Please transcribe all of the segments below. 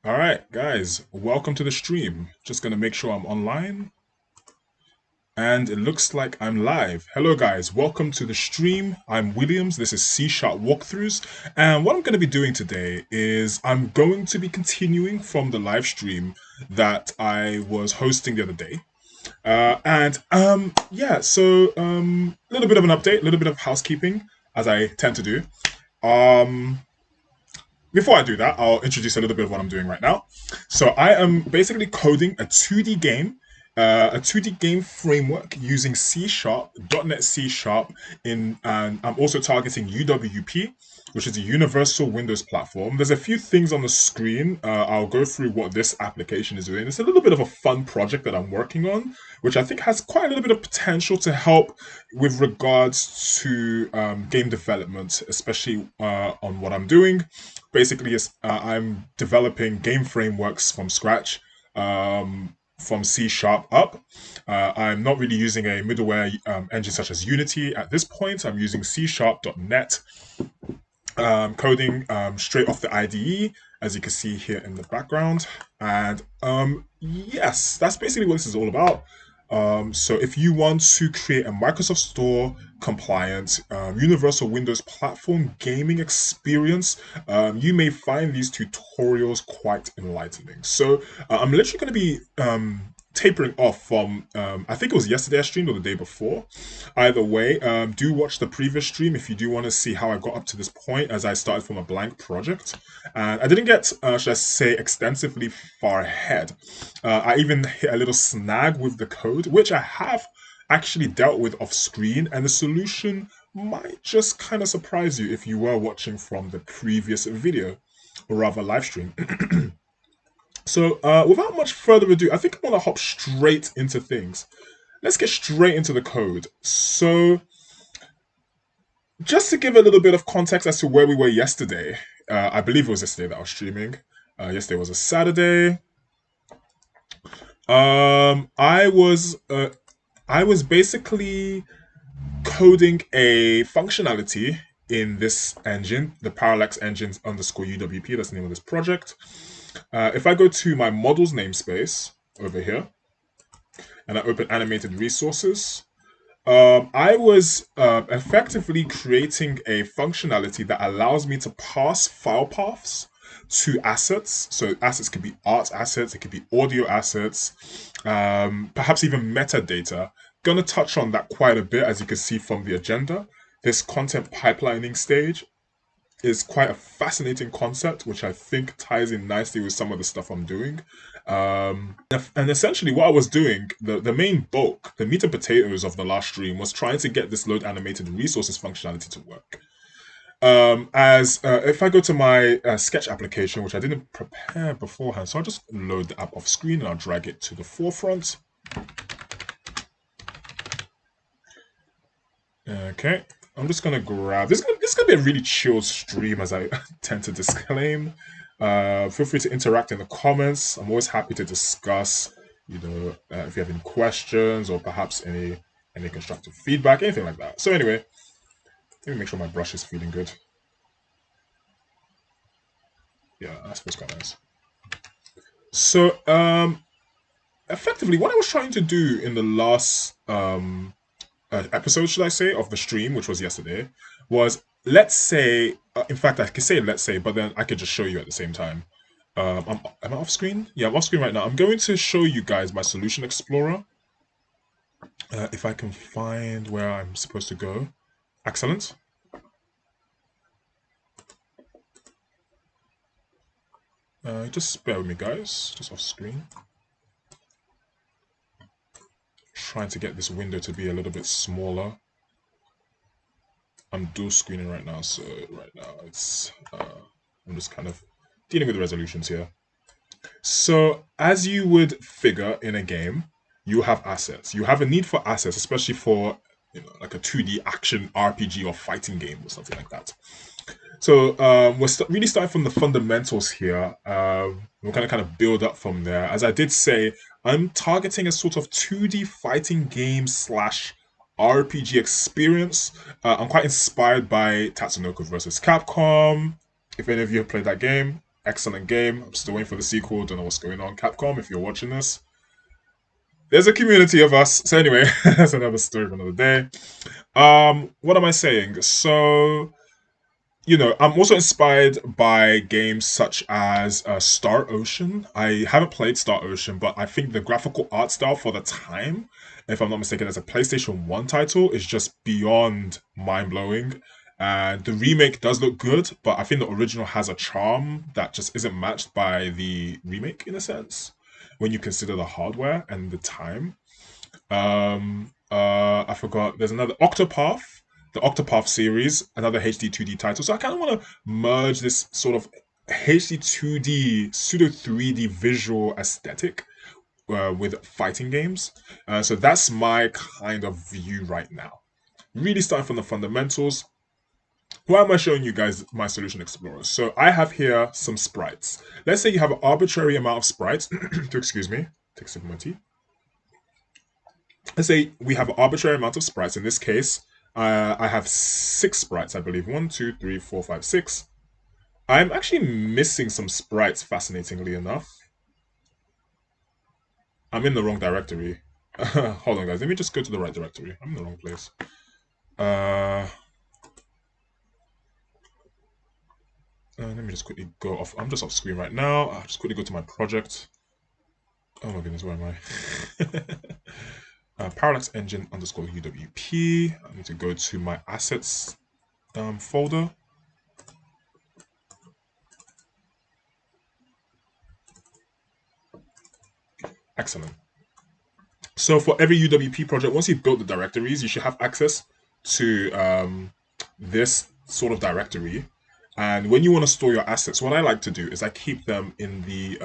All right, guys, welcome to the stream. Just gonna make sure I'm online. And it looks like I'm live. Hello, guys. Welcome to the stream. I'm Williams. This is C-Sharp Walkthroughs. And what I'm going to be doing today is I'm going to be continuing from the live stream that I was hosting the other day. So a little bit of an update, a little bit of housekeeping, as I tend to do. Um, Before I do that, I'll introduce a little bit of what I'm doing right now. So I am basically coding a 2D game framework using C Sharp, .NET C Sharp, and I'm also targeting UWP, which is a Universal Windows Platform. There's a few things on the screen. I'll go through what this application is doing. It's a little bit of a fun project that I'm working on, which I think has quite a little bit of potential to help with regards to game development, especially on what I'm doing. Basically, I'm developing game frameworks from scratch. From C Sharp up. I'm not really using a middleware engine such as Unity at this point. I'm using C Sharp.net coding straight off the IDE, as you can see here in the background. And yes, that's basically what this is all about. So if you want to create a Microsoft Store compliant universal Windows platform gaming experience, you may find these tutorials quite enlightening. So I'm literally going to be tapering off from I think it was yesterday I streamed or the day before. Either way, do watch the previous stream if you do want to see how I got up to this point, as I started from a blank project and I didn't get should I say extensively far ahead. I even hit a little snag with the code, which I have actually dealt with off screen, and the solution might just kind of surprise you if you were watching from the previous video, or rather live stream. So without much further ado, I think I want to hop straight into things. Let's get straight into the code. So just to give a little bit of context as to where we were yesterday, I believe it was yesterday that I was streaming. Yesterday was a Saturday. I was basically coding a functionality in this engine, the Parallax Engines underscore UWP. That's the name of this project. If I go to my models namespace over here and I open animated resources, I was effectively creating a functionality that allows me to pass file paths to assets. So assets could be art assets, it could be audio assets, perhaps even metadata. Gonna touch on that quite a bit, as you can see from the agenda. This content pipelining stage is quite a fascinating concept, which I think ties in nicely with some of the stuff I'm doing. And essentially, what I was doing, the main bulk, the meat and potatoes of the last stream, was trying to get this load animated resources functionality to work. As if I go to my sketch application, which I didn't prepare beforehand, so I'll just load the app off screen and I'll drag it to the forefront. Okay, I'm just gonna grab this. This is gonna be a really chill stream, as I tend to disclaim. Feel free to interact in the comments. I'm always happy to discuss. If you have any questions or perhaps any constructive feedback, anything like that. So anyway, let me make sure my brush is feeling good. Yeah, that's quite nice. So effectively, what I was trying to do in the last episode, should I say, of the stream, which was yesterday, was, let's say, in fact, I could say let's say, but then I could just show you at the same time. Am I off screen? Yeah, I'm off screen right now. I'm going to show you guys my Solution Explorer. If I can find where I'm supposed to go. Excellent. Just bear with me, guys. Just off screen. Trying to get this window to be a little bit smaller. I'm dual screening right now, so right now it's I'm just kind of dealing with the resolutions here. So as you would figure in a game, you have assets. You have a need for assets, especially for like a 2D action RPG or fighting game or something like that. So we're really starting from the fundamentals here. We're going to kind of build up from there. As I did say, I'm targeting a sort of 2D fighting game slash RPG experience. I'm quite inspired by Tatsunoko versus Capcom. If any of you have played that game, Excellent game. I'm still waiting for the sequel. Don't know what's going on. Capcom, if you're watching this, there's a community of us. So anyway, that's another story for another day. What am I saying? So, I'm also inspired by games such as Star Ocean. I haven't played Star Ocean, but I think the graphical art style for the time, if I'm not mistaken, as a PlayStation 1 title, is just beyond mind blowing. And the remake does look good, but I think the original has a charm that just isn't matched by the remake in a sense when you consider the hardware and the time. I forgot. There's another Octopath, the Octopath series, another HD 2D title. So I kind of want to merge this sort of HD 2D pseudo 3D visual aesthetic with fighting games. So that's my kind of view right now. Really starting from the fundamentals. Why am I showing you guys my Solution Explorer? So I have here some sprites. Let's say you have an arbitrary amount of sprites. Excuse me. Take a sip of my tea. Let's say we have an arbitrary amount of sprites. In this case, I have 6 sprites, I believe. 1, 2, 3, 4, 5, 6. I'm actually missing some sprites, fascinatingly enough. I'm in the wrong directory. Hold on, guys. Let me just go to the right directory. I'm in the wrong place. Let me just quickly go off. I'm just off screen right now. I'll just quickly go to my project. Oh my goodness, where am I? Parallax engine underscore UWP. I need to go to my assets folder. Excellent. So for every UWP project, once you've built the directories, you should have access to this sort of directory. And when you want to store your assets, what I like to do is I keep them in the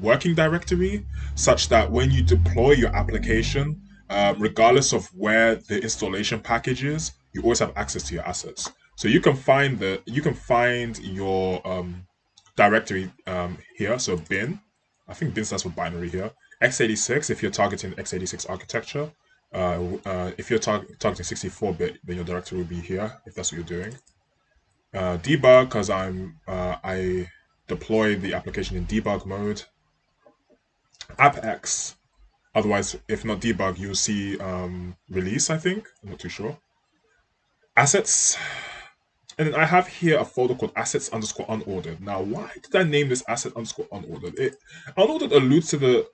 working directory, such that when you deploy your application, regardless of where the installation package is, you always have access to your assets. So you can find your directory here. So bin, I think bin stands for binary here. x86 if you're targeting x86 architecture. If you're targeting 64-bit, then your directory will be here if that's what you're doing. Debug, because I deploy the application in debug mode. AppX, otherwise if not debug, you'll see release. I think I'm not too sure. Assets, and then I have here a folder called assets underscore unordered. Now, why did I name this asset underscore unordered? Unordered alludes to the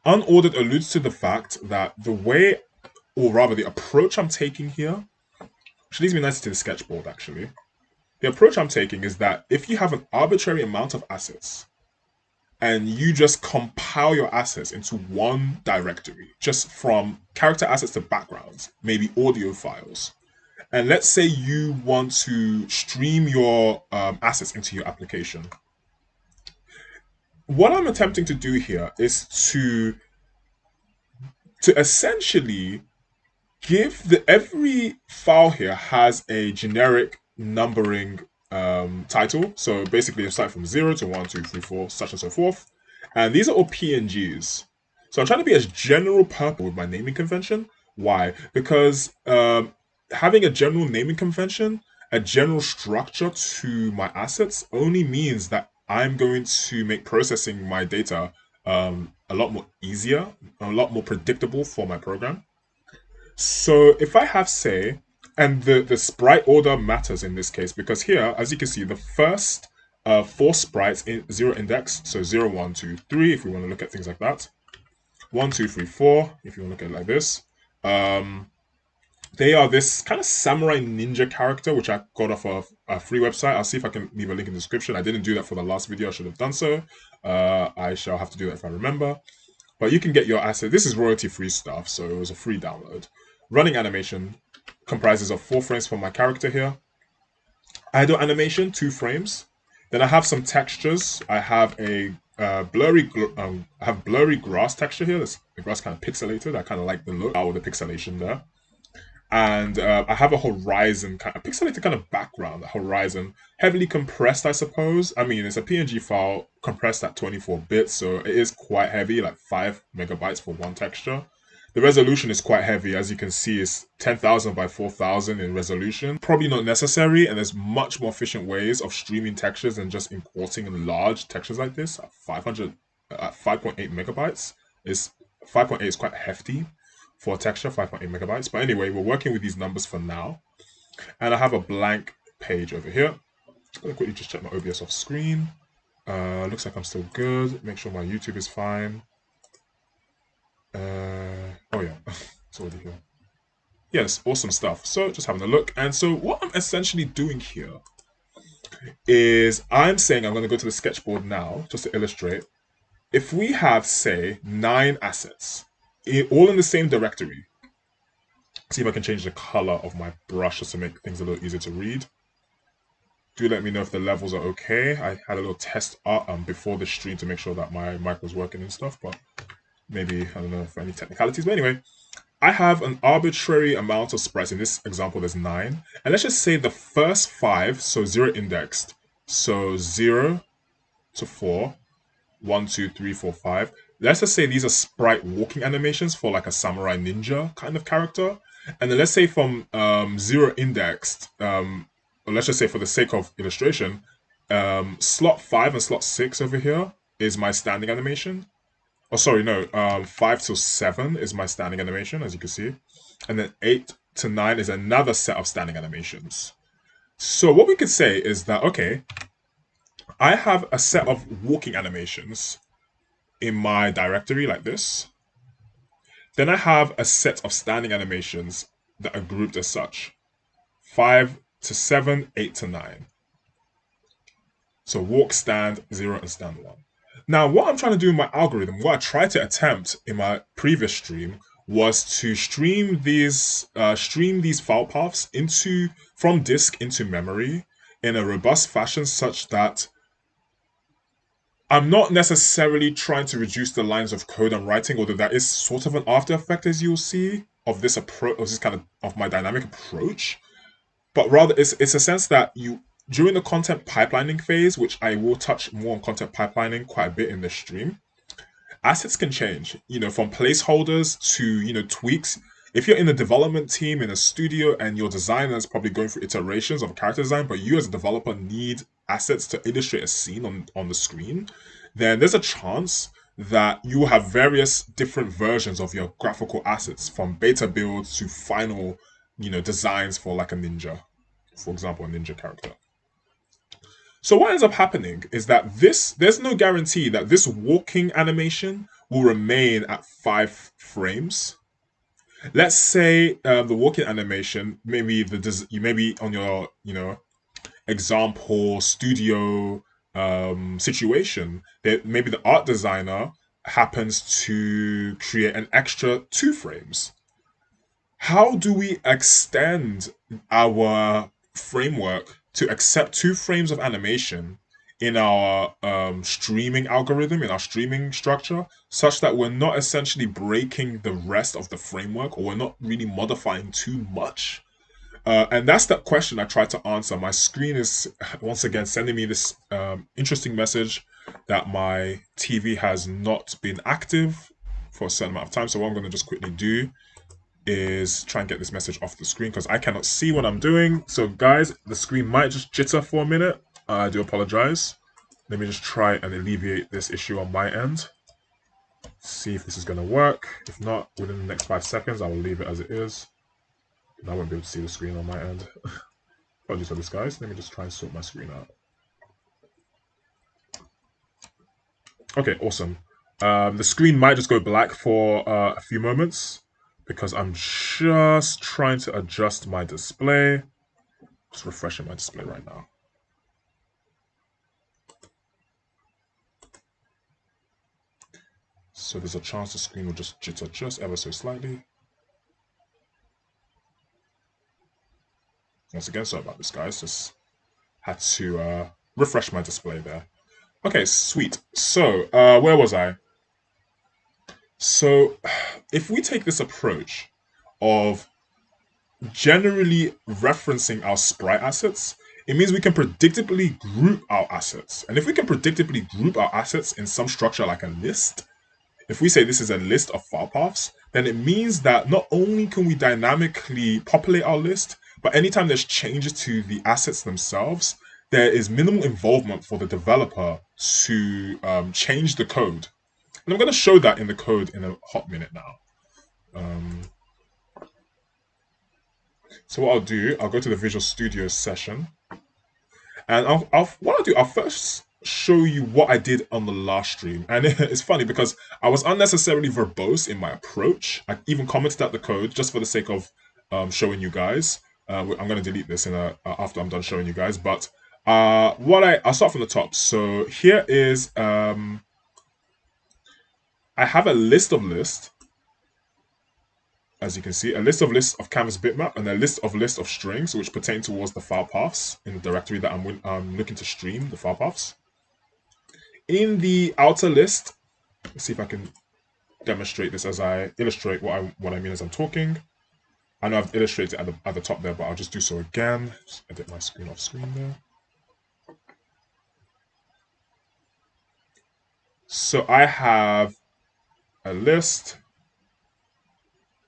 unordered alludes to the fact that the way, or rather the approach I'm taking here, which leads me nicely to the sketchboard actually. The approach I'm taking is that if you have an arbitrary amount of assets and you just compile your assets into one directory, just from character assets to backgrounds, maybe audio files, and let's say you want to stream your assets into your application. What I'm attempting to do here is to essentially give every file here has a generic numbering title. So basically, you start from 0 to 1, 2, 3, 4, such and so forth. And these are all PNGs. So I'm trying to be as general purpose with my naming convention. Why? Because having a general naming convention, a general structure to my assets only means that I'm going to make processing my data a lot more easier, a lot more predictable for my program. So if I have, say, and the sprite order matters in this case, because here, as you can see, the first 4 sprites in 0 index, so 0, 1, 2, 3, if we want to look at things like that. 1, 2, 3, 4, if you want to look at it like this. They are this kind of samurai ninja character, which I got off of a free website. I'll see if I can leave a link in the description. I didn't do that for the last video. I should have done so. I shall have to do that if I remember. But you can get your asset. This is royalty-free stuff, so it was a free download. Running animation comprises of 4 frames for my character here. Idle animation, 2 frames. Then I have some textures. I have a blurry grass texture here. The grass kind of pixelated. I kind of like the look with the pixelation there. And I have a horizon, a pixelated kind of background, horizon, heavily compressed, I suppose. I mean, it's a PNG file compressed at 24 bits, so it is quite heavy, like 5 megabytes for one texture. The resolution is quite heavy, as you can see. It's 10,000 by 4,000 in resolution. Probably not necessary, and there's much more efficient ways of streaming textures than just importing large textures like this. At 5.8 megabytes is 5.8 is quite hefty for a texture, 5.8 megabytes. But anyway, we're working with these numbers for now, and I have a blank page over here. I'm gonna quickly just check my OBS off screen. Looks like I'm still good. Make sure my YouTube is fine. Oh yeah, it's already here. Yes, awesome stuff. So just having a look. And so what I'm essentially doing here is I'm saying I'm going to go to the sketchboard now, just to illustrate. If we have, say, 9 assets, all in the same directory. See if I can change the color of my brush just to make things a little easier to read. Do let me know if the levels are okay. I had a little test before the stream to make sure that my mic was working and stuff, but maybe, I don't know if any technicalities. But anyway, I have an arbitrary amount of sprites. In this example, there's 9. And let's just say the first 5, so 0 indexed. So 0 to 4, 1, 2, 3, 4, 5. Let's just say these are sprite walking animations for like a samurai ninja kind of character. And then let's say from 0 indexed, or let's just say for the sake of illustration, slot 5 and slot 6 over here is my standing animation. Oh, sorry, no. 5 to 7 is my standing animation, as you can see. And then 8 to 9 is another set of standing animations. So what we could say is that, okay, I have a set of walking animations in my directory like this. Then I have a set of standing animations that are grouped as such. 5 to 7, 8 to 9. So walk, stand, 0, and stand 1. Now, what I'm trying to do in my algorithm, what I tried to attempt in my previous stream, was to stream these file paths from disk into memory in a robust fashion, such that I'm not necessarily trying to reduce the lines of code I'm writing, although that is sort of an after effect, as you'll see, of this approach, of this kind of my dynamic approach. But rather, it's a sense that during the content pipelining phase, which I will touch more on content pipelining quite a bit in this stream, assets can change, from placeholders to, tweaks. If you're in a development team in a studio and your designer is probably going through iterations of character design, but you as a developer need assets to illustrate a scene on the screen, then there's a chance that you will have various different versions of your graphical assets, from beta builds to final, designs for like a ninja, for example, a ninja character. So what ends up happening is that there's no guarantee that this walking animation will remain at 5 frames. Let's say the walking animation, maybe on your example studio situation, that maybe the art designer happens to create an extra 2 frames. How do we extend our framework to accept 2 frames of animation in our streaming algorithm, in our streaming structure, such that we're not essentially breaking the rest of the framework, or we're not really modifying too much? And that's the question I tried to answer. My screen is once again sending me this interesting message that my TV has not been active for a certain amount of time. So what I'm going to just quickly do is try and get this message off the screen, because I cannot see what I'm doing. So guys, the screen might just jitter for a minute. I do apologize. Let me just try and alleviate this issue on my end. See if this is going to work. If not, within the next 5 seconds, I will leave it as it is. And I won't be able to see the screen on my end. Apologies for this, guys. Let me just try and sort my screen out. Okay, awesome. The screen might just go black for a few moments, because I'm just trying to adjust my display. Just refreshing my display right now. So there's a chance the screen will just jitter just ever so slightly. Once again, sorry about this, guys. Just had to refresh my display there. Okay, sweet. So where was I? So if we take this approach of generally referencing our sprite assets, it means we can predictably group our assets. And if we can predictably group our assets in some structure like a list, if we say this is a list of file paths, then it means that not only can we dynamically populate our list, but anytime there's changes to the assets themselves, there is minimal involvement for the developer to change the code. And I'm going to show that in the code in a hot minute now. So what I'll do, I'll go to the Visual Studio session, and I'll first show you what I did on the last stream. And it's funny because I was unnecessarily verbose in my approach. I even commented out the code just for the sake of showing you guys. I'm going to delete this after I'm done showing you guys. But I'll start from the top. So here is I have a list of lists. As you can see, a list of lists of canvas bitmap and a list of strings which pertain towards the file paths in the directory that I'm looking to stream the file paths. In the outer list, let's see if I can demonstrate this as I illustrate what I mean as I'm talking. I know I've illustrated at the top there, but I'll just do so again. Just edit my screen off screen there. So I have a list,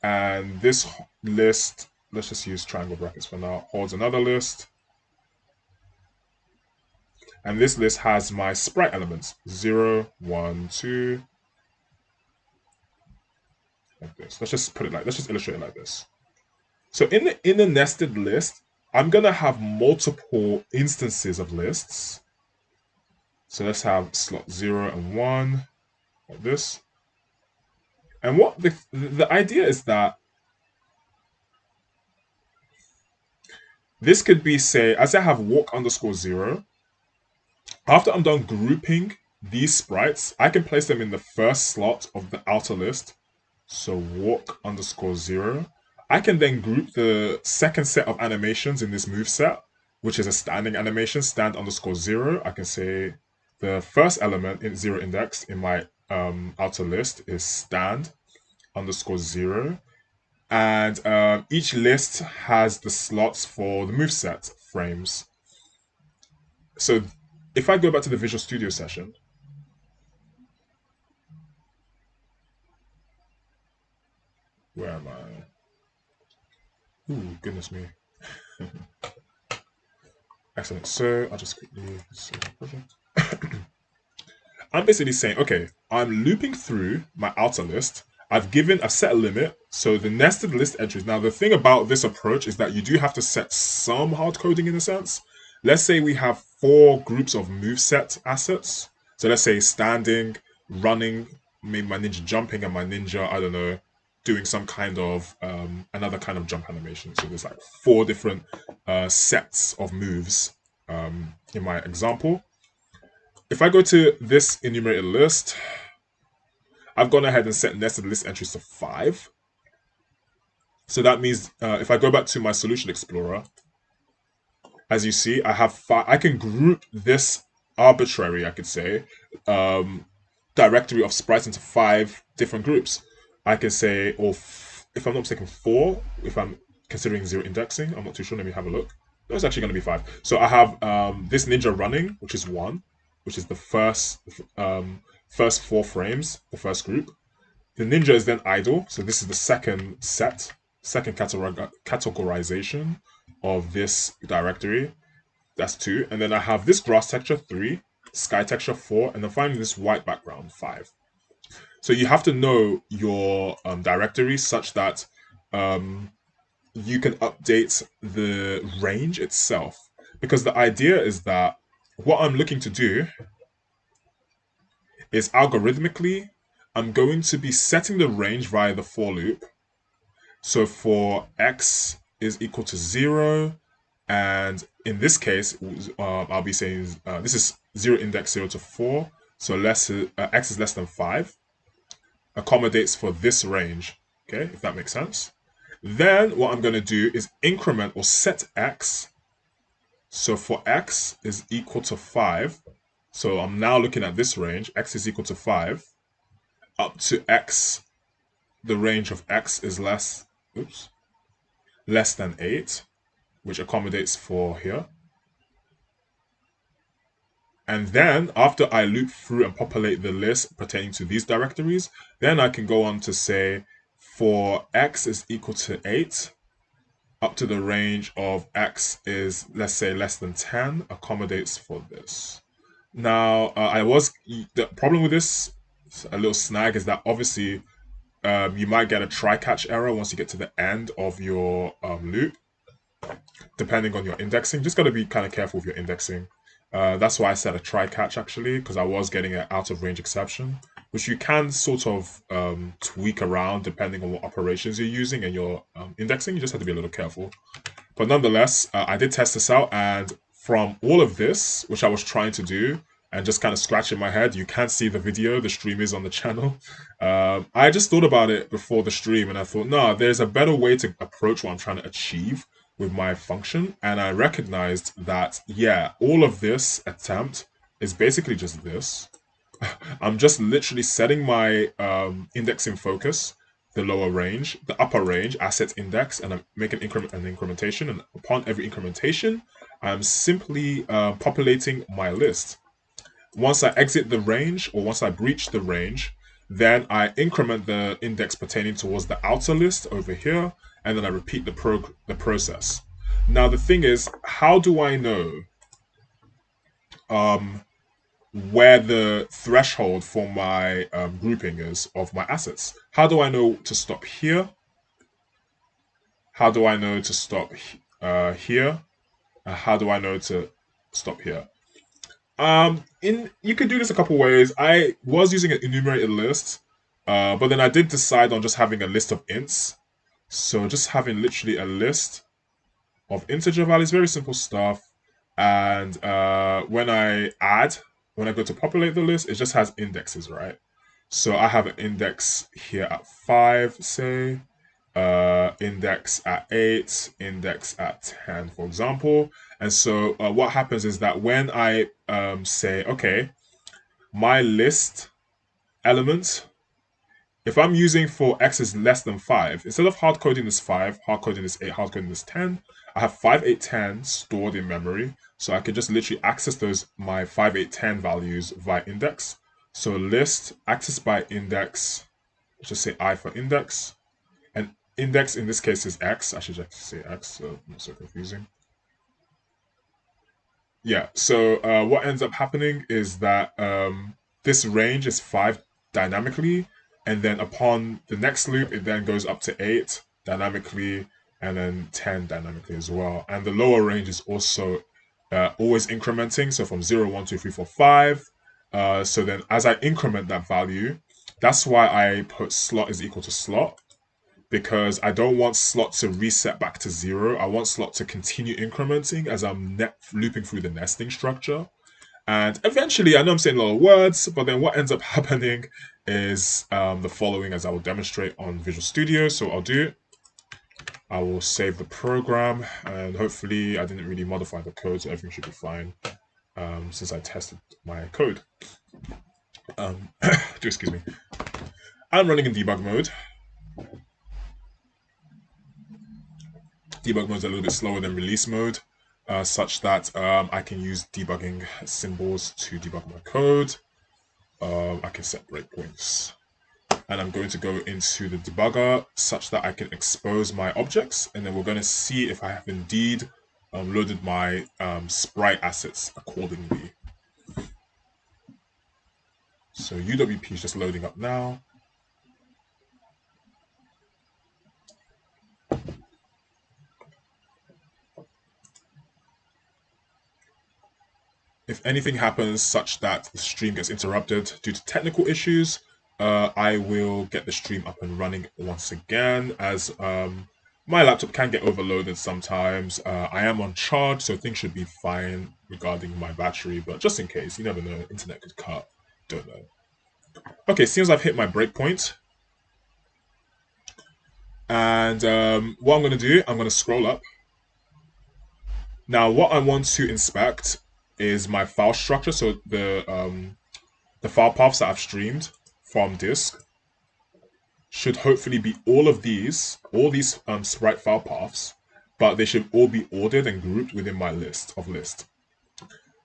and this list, let's just use triangle brackets for now, holds another list. And this list has my sprite elements, 0, 1, 2, like this. Let's just illustrate it like this. So in the nested list, I'm gonna have multiple instances of lists. So let's have slot 0 and 1, like this. And what the idea is that this could be, say, as I have walk_0, after I'm done grouping these sprites, I can place them in the first slot of the outer list. So walk_0. I can then group the second set of animations in this move set, which is a standing animation, stand_0. I can say the first element in 0 index in my outer list is stand_0. And each list has the slots for the moveset frames. So if I go back to the Visual Studio session, where am I? Ooh, goodness me. Excellent. So I'll just quickly save the project. I'm basically saying, okay, I'm looping through my outer list. I've set a limit. So the nested list entries. Now, the thing about this approach is that you do have to set some hard coding in a sense. Let's say we have 4 groups of moveset assets. So let's say standing, running, maybe my ninja jumping, and my ninja, I don't know, doing some kind of another kind of jump animation. So there's like 4 different sets of moves in my example. If I go to this enumerated list, I've gone ahead and set nested list entries to 5. So that means if I go back to my solution explorer, as you see, I have 5. I can group this arbitrary, I could say, directory of sprites into 5 different groups. I can say, or if I'm not mistaken, 4, if I'm considering 0 indexing. I'm not too sure. Let me have a look. No, it's actually going to be 5. So I have this ninja running, which is 1, which is the first 4 frames, the first group. The ninja is then idle. So this is the second categorization of this directory. That's 2. And then I have this grass texture, 3, sky texture, 4, and then finally this white background, 5. So you have to know your directory such that you can update the range itself. Because the idea is that what I'm looking to do is algorithmically, I'm going to be setting the range via the for loop. So for x is equal to 0, and in this case, I'll be saying this is 0 index 0 to 4, so x is less than 5, accommodates for this range, okay, if that makes sense. Then what I'm going to do is increment or set x. So for x is equal to 5, so I'm now looking at this range, x is equal to 5, up to x, the range of x is less than 8, which accommodates for here. And then after I loop through and populate the list pertaining to these directories, then I can go on to say for x is equal to 8, up to the range of x is, let's say, less than 10, accommodates for this. Now, the problem with this, a little snag, is that obviously you might get a try-catch error once you get to the end of your loop, depending on your indexing. Just got to be kind of careful with your indexing. That's why I said a try-catch, actually, because I was getting an out-of-range exception, which you can sort of tweak around depending on what operations you're using and your indexing. You just have to be a little careful. But nonetheless, I did test this out, and from all of this, which I was trying to do, and just kind of scratching my head, you can't see the video, the stream is on the channel. I just thought about it before the stream, and I thought, no, there's a better way to approach what I'm trying to achieve with my function. And I recognized that, yeah, all of this attempt is basically just this. I'm just literally setting my indexing focus, the lower range, the upper range, asset index, and I'm making an incrementation. And upon every incrementation, I'm simply populating my list. Once I exit the range, or once I breach the range, then I increment the index pertaining towards the outer list over here, and then I repeat the process. Now the thing is, how do I know where the threshold for my grouping is of my assets? How do I know to stop here? How do I know to stop here? How do I know to stop here? You could do this a couple ways. I was using an enumerated list, but then I did decide on just having a list of ints. So just having literally a list of integer values, very simple stuff. And when I go to populate the list, it just has indexes, right? So I have an index here at 5, say, index at 8, index at 10, for example. And so what happens is that when I say, okay, my list element, if I'm using for x is less than 5, instead of hard coding this 5, hard coding this 8, hard coding this 10, I have 5, 8, 10 stored in memory. So I could just literally access my 5, 8, 10 values via index. So list, access by index, just say I for index. And index in this case is x. I should just say x, so not so confusing. Yeah, so what ends up happening is that this range is 5 dynamically, and then upon the next loop, it then goes up to 8 dynamically, and then 10 dynamically as well. And the lower range is also always incrementing, so from 0, 1, 2, 3, 4, 5. So then as I increment that value, that's why I put slot is equal to slot, because I don't want slot to reset back to 0. I want slot to continue incrementing as I'm looping through the nesting structure. And eventually, I know I'm saying a lot of words, but then what ends up happening is the following, as I will demonstrate on Visual Studio. So I will save the program, and hopefully I didn't really modify the code, so everything should be fine since I tested my code. Excuse me. I'm running in debug mode. Debug mode is a little bit slower than release mode, such that I can use debugging symbols to debug my code. I can set breakpoints. And I'm going to go into the debugger such that I can expose my objects, and then we're going to see if I have indeed loaded my sprite assets accordingly. So UWP is just loading up now. If anything happens such that the stream gets interrupted due to technical issues, I will get the stream up and running once again, as my laptop can get overloaded sometimes. I am on charge, so things should be fine regarding my battery, but just in case, you never know, internet could cut, don't know. Okay, seems I've hit my breakpoint. And what I'm going to do, I'm going to scroll up. Now, what I want to inspect is my file structure, so the file paths that I've streamed from disk should hopefully be all these sprite file paths, but they should all be ordered and grouped within my list.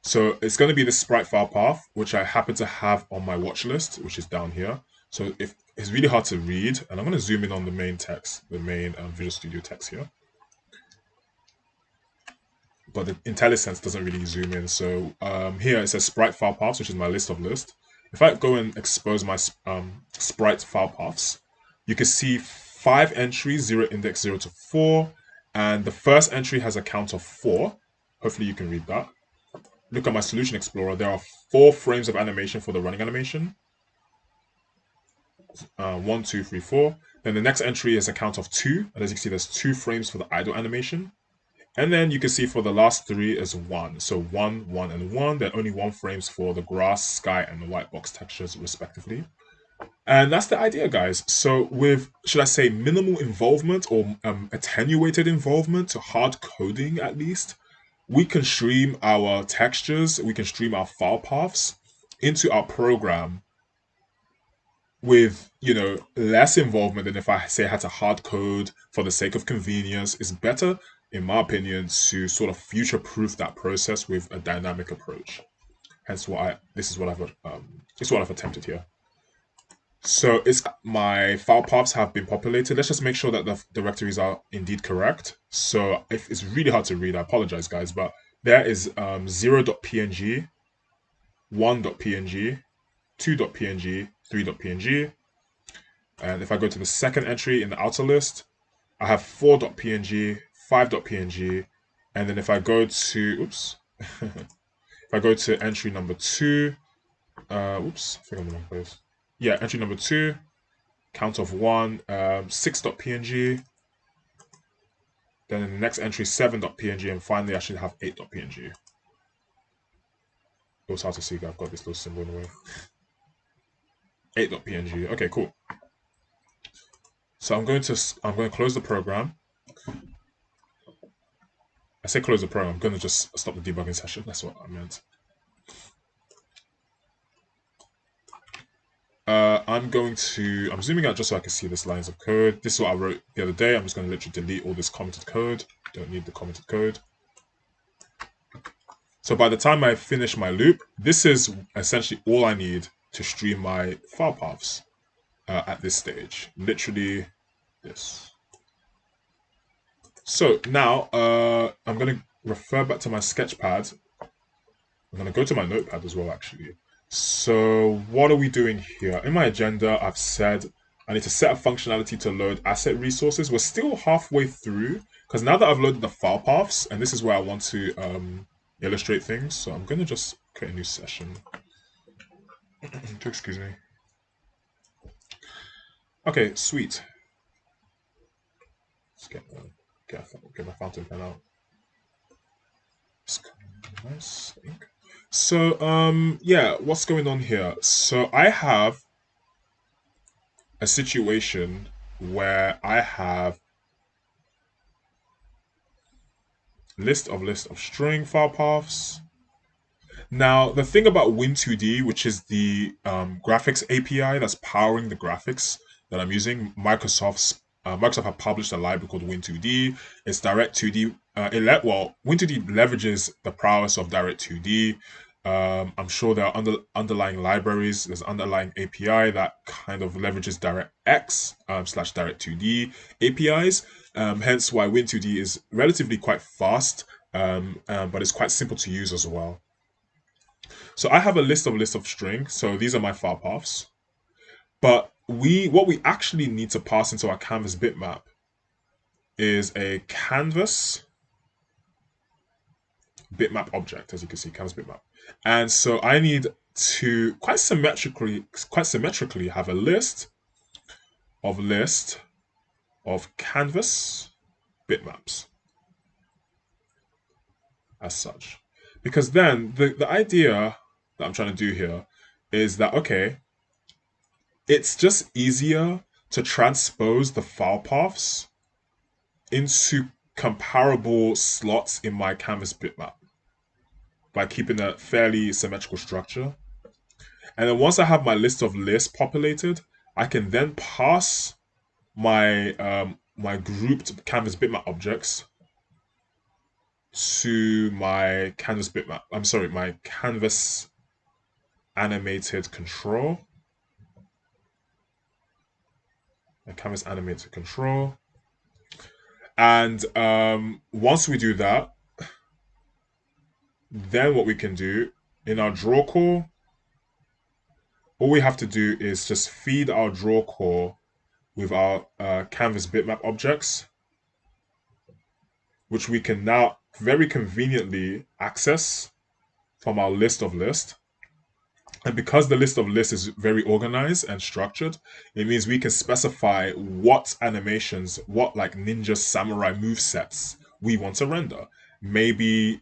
So it's going to be the sprite file path, which I happen to have on my watch list, which is down here. So if it's really hard to read. And I'm going to zoom in on the main text, the main Visual Studio text here. But the IntelliSense doesn't really zoom in. So here it says sprite file paths, which is my list of lists. If I go and expose my sprite file paths, you can see 5 entries, 0 index 0 to 4. And the first entry has a count of 4. Hopefully you can read that. Look at my Solution Explorer. There are 4 frames of animation for the running animation. 1, 2, 3, 4. Then the next entry is a count of 2. And as you can see, there's 2 frames for the idle animation. And then you can see for the last 3 is 1. So 1, 1, and 1. Then only 1 frames for the grass, sky, and the white box textures, respectively. And that's the idea, guys. So with, should I say, minimal involvement or attenuated involvement to hard coding at least, we can stream our textures, we can stream our file paths into our program with, you know, less involvement than if I say I had to hard code for the sake of convenience. It's better, in my opinion, to sort of future-proof that process with a dynamic approach. Hence why this is what I've attempted here. So it's my file paths have been populated. Let's just make sure that the directories are indeed correct. So if it's really hard to read, I apologize, guys, but there is 0.png, 1.png, 2.png, 3.png. And if I go to the second entry in the outer list, I have 4.png, 5.png, and then if I go to, if I go to entry number 2, I think I'm in the wrong place. Yeah, entry number 2, count of 1, 6.png. Then in the next entry, 7.png, and finally I should have 8.png. It was hard to see, I've got this little symbol in the way. 8.png. Okay, cool. So I'm going to close the program. I say close the program. I'm going to just stop the debugging session. That's what I meant. I'm zooming out just so I can see this lines of code. This is what I wrote the other day. I'm just going to literally delete all this commented code. Don't need the commented code. So by the time I finish my loop, this is essentially all I need to stream my file paths at this stage. Literally this. So now I'm going to refer back to my sketchpad. I'm going to go to my notepad as well, actually. So what are we doing here? In my agenda, I've said I need to set a functionality to load asset resources. We're still halfway through, because now that I've loaded the file paths, and this is where I want to illustrate things, so I'm going to just create a new session. Excuse me. Okay, sweet. Let's get my fountain pen out. It's kind of nice, I think. So, yeah, what's going on here? So I have a situation where I have list of string file paths. Now, the thing about Win2D, which is the graphics API that's powering the graphics that I'm using, Microsoft have published a library called Win2D. It's Direct2D. Win2D leverages the prowess of Direct2D. I'm sure there are underlying libraries. There's underlying API that kind of leverages DirectX / Direct2D APIs. Hence why Win2D is relatively quite fast, but it's quite simple to use as well. So I have a list of string. So these are my file paths. But what we actually need to pass into our canvas bitmap is a canvas bitmap object, as you can see, canvas bitmap. And so I need to quite symmetrically have a list of canvas bitmaps as such. Because then the idea that I'm trying to do here is that, okay, it's just easier to transpose the file paths into comparable slots in my canvas bitmap by keeping a fairly symmetrical structure. And then once I have my list of lists populated, I can then pass my my grouped canvas bitmap objects to my canvas bitmap. I'm sorry, my canvas animated control. a canvas animate to control. And once we do that, then what we can do in our draw call, all we have to do is just feed our draw call with our canvas bitmap objects, which we can now very conveniently access from our list of lists. And because the list of lists is very organized and structured, it means we can specify what animations, what like ninja samurai move sets we want to render. Maybe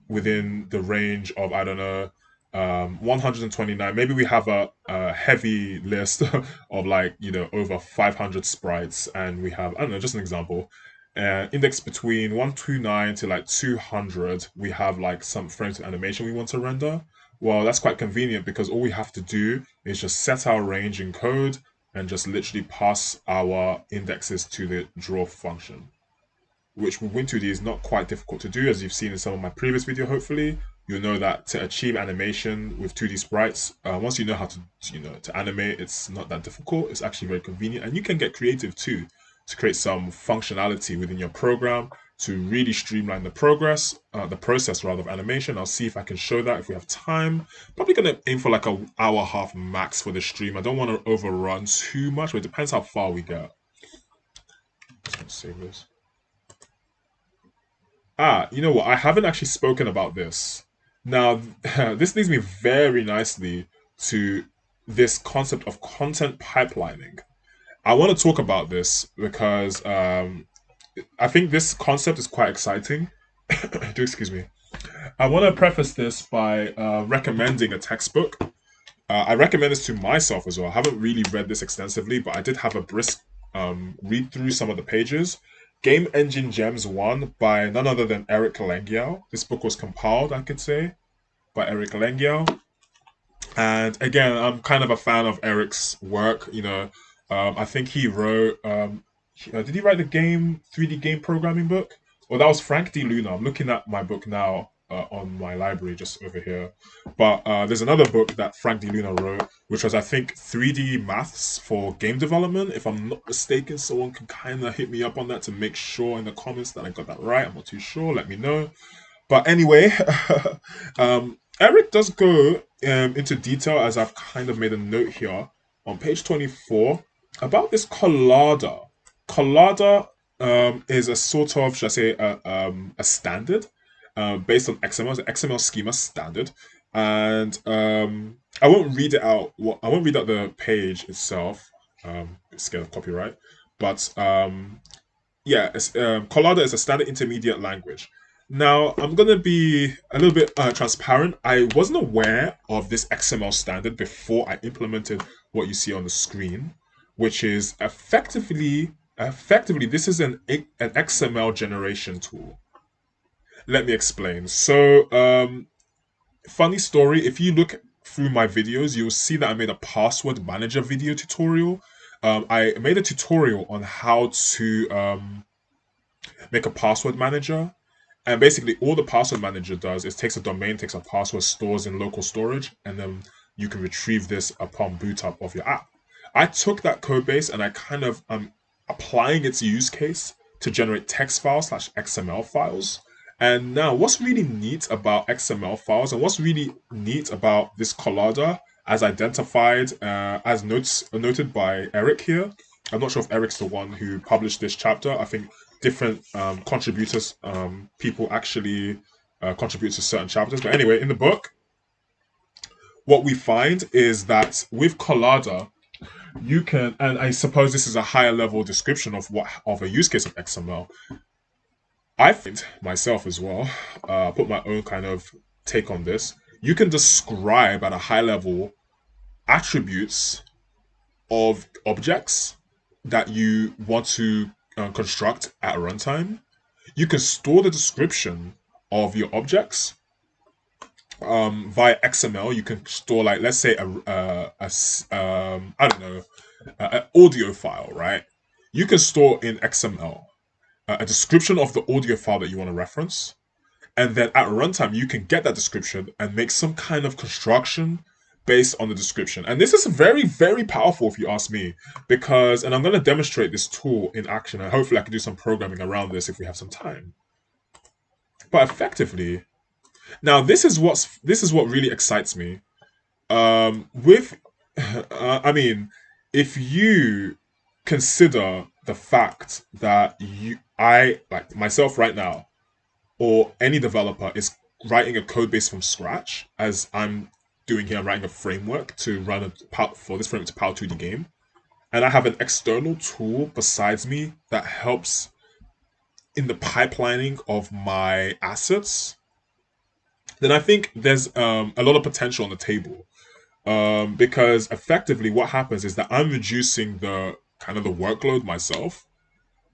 within the range of, I don't know, 129. Maybe we have a heavy list of like, over 500 sprites, and we have, I don't know, just an example. Index between 129 to like 200, we have like some frames of animation we want to render. Well, that's quite convenient because all we have to do is just set our range in code and just literally pass our indexes to the draw function, which with Win2D is not quite difficult to do. As you've seen in some of my previous video, hopefully, you'll know that to achieve animation with 2D sprites, once you know how to, to animate, it's not that difficult. It's actually very convenient, and you can get creative too to create some functionality within your program to really streamline the process rather of animation. I'll see if I can show that if we have time. Probably gonna aim for like an hour half max for the stream. I don't want to overrun too much, but it depends how far we get. Just gonna save this. You know what? I haven't actually spoken about this. Now, this leads me very nicely to this concept of content pipelining. I want to talk about this because I think this concept is quite exciting. Do excuse me. I want to preface this by recommending a textbook. I recommend this to myself as well. I haven't really read this extensively, but I did have a brisk read through some of the pages. Game Engine Gems 1 by none other than Eric Lengyao. This book was compiled, I could say, by Eric Lengyao. And again, I'm kind of a fan of Eric's work. I think he wrote. Did he write the 3D game programming book? Well, that was Frank D. Luna. I'm looking at my book now on my library just over here. But there's another book that Frank D. Luna wrote, which was, I think, 3D maths for game development. If I'm not mistaken, someone can kind of hit me up on that to make sure in the comments that I got that right. I'm not too sure. Let me know. But anyway, Eric does go into detail, as I've kind of made a note here on page 24, about this collada. Collada is a sort of, should I say, a standard based on XML. It's an XML schema standard, and I won't read it out. I won't read out the page itself. Scared of copyright, but yeah, Collada is a standard intermediate language. Now, I'm going to be a little bit transparent. I wasn't aware of this XML standard before I implemented what you see on the screen, which is effectively this is an XML generation tool. Let me explain. So, funny story, if you look through my videos, you'll see that I made a password manager video tutorial. I made a tutorial on how to make a password manager. And basically, all the password manager does is takes a domain, takes a password, stores in local storage, and then you can retrieve this upon boot up of your app. I took that code base and I kind of applying its use case to generate text files / XML files. And now, what's really neat about XML files and what's really neat about this Collada, as identified, as noted by Eric here. I'm not sure if Eric's the one who published this chapter. I think different contributors, people actually contribute to certain chapters. But anyway, in the book, what we find is that with Collada, you can, and I suppose this is a higher level description of a use case of XML. I find myself as well, put my own kind of take on this. You can describe at a high level attributes of objects that you want to construct at runtime. You can store the description of your objects via XML. You can store, like, let's say I don't know, an audio file, right? You can store in XML a description of the audio file that you want to reference, and then at runtime you can get that description and make some kind of construction based on the description. And this is very, very powerful if you ask me, because, and I'm going to demonstrate this tool in action, and hopefully I can do some programming around this if we have some time. But effectively, now this is what really excites me. With, I mean, if you consider the fact that I, like myself right now, or any developer is writing a code base from scratch, as I'm doing here. I'm writing a framework to run for this framework to power 2D game, and I have an external tool besides me that helps in the pipelining of my assets. Then I think there's a lot of potential on the table, because effectively what happens is that I'm reducing the kind of the workload myself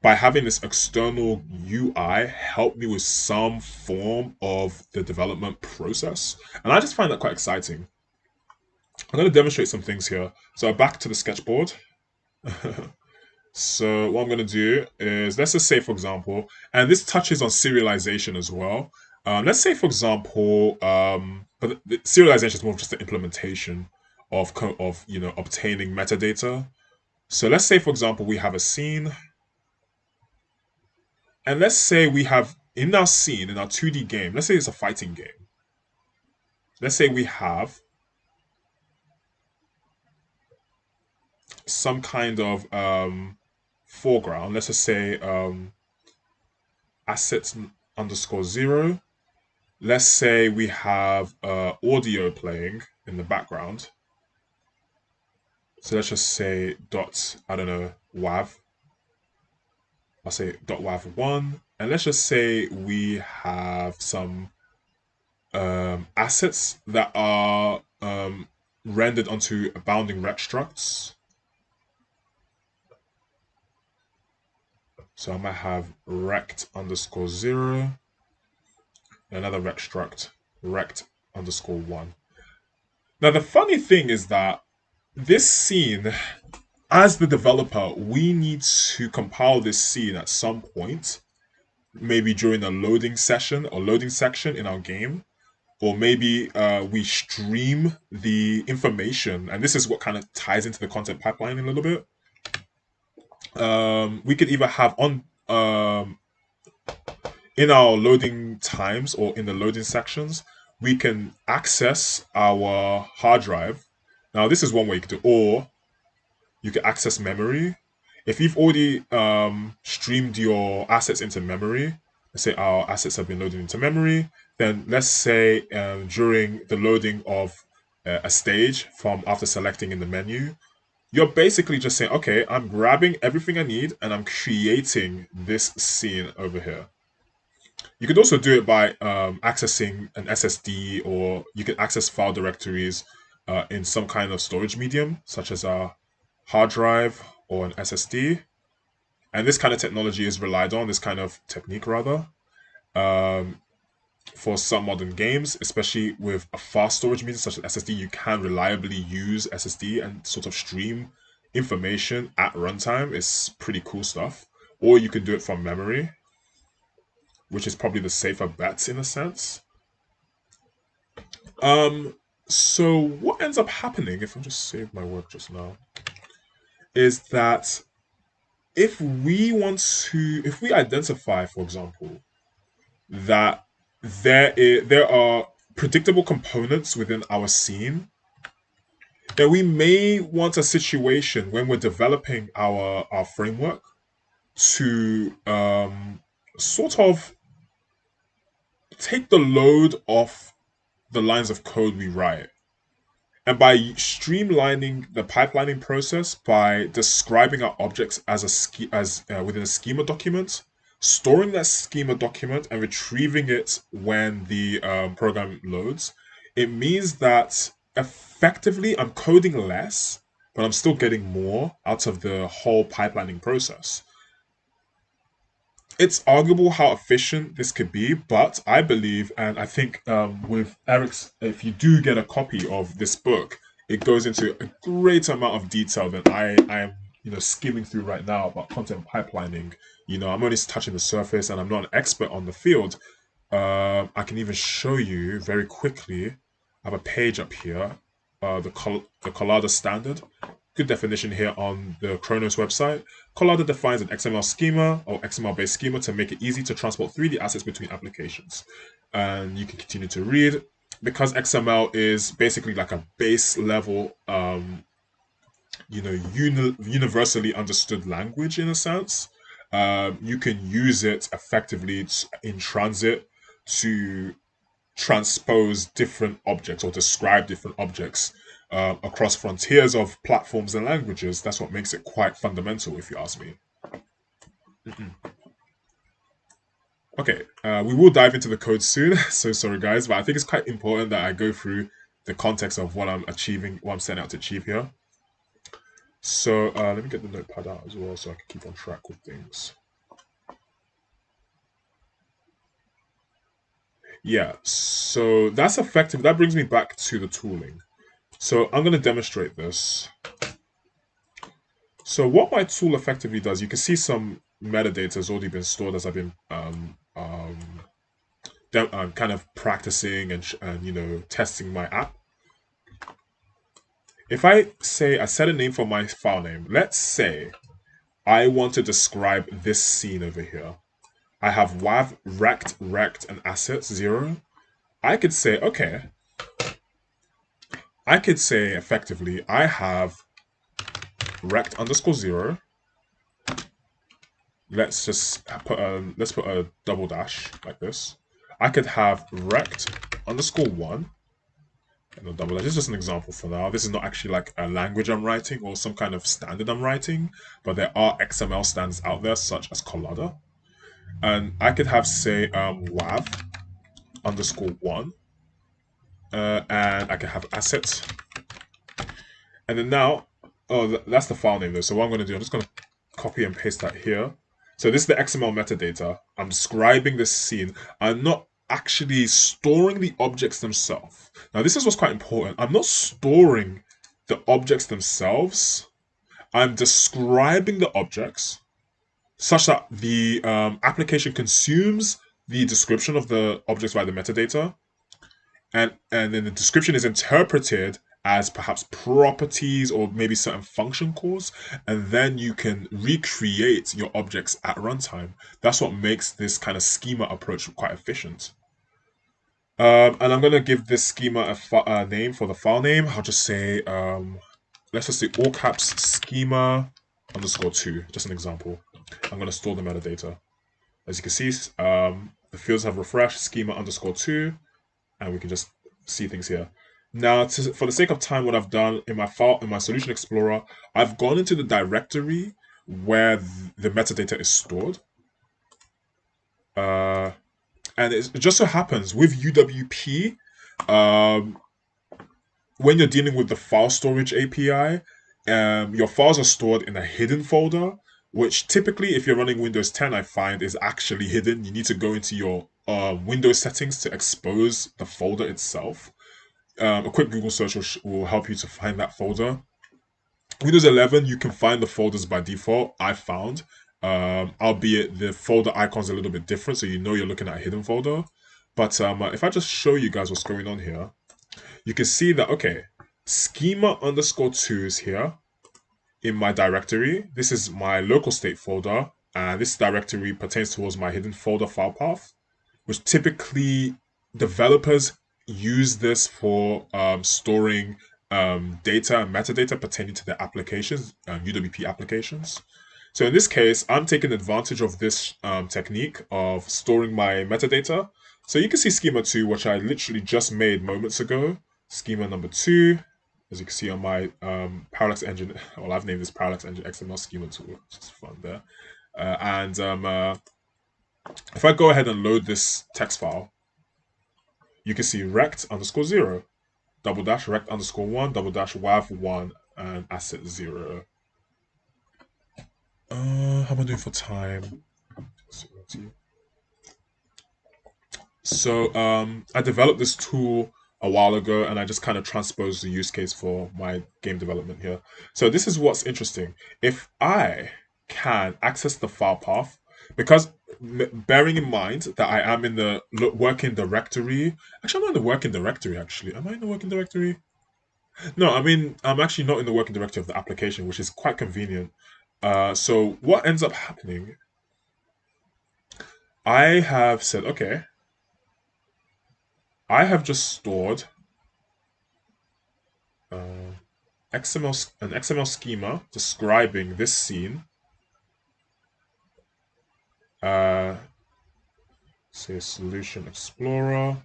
by having this external UI help me with some form of the development process. And I just find that quite exciting. I'm going to demonstrate some things here. So back to the sketchboard. So what I'm going to do is, let's just say, for example, and this touches on serialization as well. Let's say, for example, but the serialization is more just the implementation of obtaining metadata. So let's say, for example, we have a scene. And let's say we have, in our scene, in our 2D game, let's say it's a fighting game. Let's say we have some kind of foreground. Let's just say assets underscore 0. Let's say we have audio playing in the background. So let's just say dot, I don't know, wav. I'll say dot wav1. And let's just say we have some assets that are rendered onto bounding rect structs. So I might have rect underscore 0, another rect struct, rect underscore 1. Now the funny thing is that this scene, as the developer, we need to compile this scene at some point, maybe during a loading session or loading section in our game, or maybe we stream the information, and this is what kind of ties into the content pipeline a little bit. We could either have on in our loading times or in the loading sections, we can access our hard drive. Now this is one way you could do, or you can access memory. If you've already streamed your assets into memory, let's say our assets have been loaded into memory, then let's say during the loading of a stage from after selecting in the menu, you're basically just saying, okay, I'm grabbing everything I need and I'm creating this scene over here. You could also do it by accessing an SSD, or you can access file directories in some kind of storage medium, such as a hard drive or an SSD. And this kind of technology is relied on, this kind of technique rather, for some modern games, especially with a fast storage medium such as SSD. You can reliably use SSD and sort of stream information at runtime. It's pretty cool stuff. Or you can do it from memory, which is probably the safer bet in a sense. So what ends up happening, if I just save my work just now, is that if we identify, for example, that there are predictable components within our scene, then we may want a situation when we're developing our framework to sort of take the load off the lines of code we write. And by streamlining the pipelining process, by describing our objects as within a schema document, storing that schema document and retrieving it when the program loads, it means that effectively I'm coding less, but I'm still getting more out of the whole pipelining process. It's arguable how efficient this could be, but I believe, and I think with Eric's, if you do get a copy of this book, it goes into a great amount of detail than I am skimming through right now about content pipelining. I'm only touching the surface and I'm not an expert on the field. I can even show you very quickly. I have a page up here the Collada standard. Good definition here on the Chronos website. Collada defines an XML schema or XML-based schema to make it easy to transport 3D assets between applications. And you can continue to read. Because XML is basically like a base level, universally understood language in a sense, you can use it effectively in transit to transpose different objects or describe different objects across frontiers of platforms and languages. That's what makes it quite fundamental, if you ask me. Okay, we will dive into the code soon. So sorry, guys, but I think it's quite important that I go through the context of what I'm achieving, what I'm setting out to achieve here. So let me get the notepad out as well so I can keep on track with things. Yeah, so that's effective. That brings me back to the tooling. So I'm going to demonstrate this. So what my tool effectively does, you can see some metadata has already been stored as I've been kind of practicing and testing my app. If I say I set a name for my file name, let's say I want to describe this scene over here. I have wav, rect, and assets 0. I could say, okay, I could say effectively, I have rect underscore 0. Let's just put a double dash like this. I could have rect underscore 1 and a double dash. This is just an example for now. This is not actually like a language I'm writing or some kind of standard I'm writing, but there are XML standards out there such as Collada. And I could have say wav underscore 1 and I can have assets. And then now, that's the file name though. So what I'm going to do, I'm just going to copy and paste that here. So this is the XML metadata. I'm describing this scene. I'm not actually storing the objects themselves. Now this is what's quite important. I'm not storing the objects themselves. I'm describing the objects such that the application consumes the description of the objects by the metadata, and then the description is interpreted as perhaps properties or maybe certain function calls, and then you can recreate your objects at runtime. That's what makes this kind of schema approach quite efficient. And I'm going to give this schema a name for the file name. I'll just say, let's just do all caps schema underscore 2, just an example. I'm going to store the metadata. As you can see, the fields have refreshed, schema underscore 2, and we can just see things here. Now, for the sake of time, what I've done in my Solution Explorer, I've gone into the directory where the metadata is stored. And it just so happens with UWP, when you're dealing with the file storage API, your files are stored in a hidden folder, which typically, if you're running Windows 10, I find is actually hidden. You need to go into your Windows settings to expose the folder itself. A quick Google search will help you to find that folder. Windows 11, you can find the folders by default, I found, albeit the folder icon's a little bit different, so you know you're looking at a hidden folder. But if I just show you guys what's going on here, you can see that, okay, schema underscore 2 is here in my directory. This is my local state folder, and this directory pertains towards my hidden folder file path, which typically developers use this for storing data and metadata pertaining to their applications, UWP applications. So in this case, I'm taking advantage of this technique of storing my metadata. So you can see schema 2, which I literally just made moments ago. Schema number 2, as you can see on my Parallax Engine, well, I've named this Parallax Engine XML schema tool, which is fun there. If I go ahead and load this text file, you can see rect underscore 0, double dash rect underscore 1, double dash wav 1, and asset 0. How am I doing for time? So I developed this tool a while ago, and I just kind of transposed the use case for my game development here. So this is what's interesting. If I can access the file path, because bearing in mind that I am in the working directory, actually I'm not in the working directory actually. Am I in the working directory? No, I mean, I'm actually not in the working directory of the application, which is quite convenient. So what ends up happening, I have said, okay, I have just stored uh, an XML schema describing this scene. Uh, say Solution Explorer,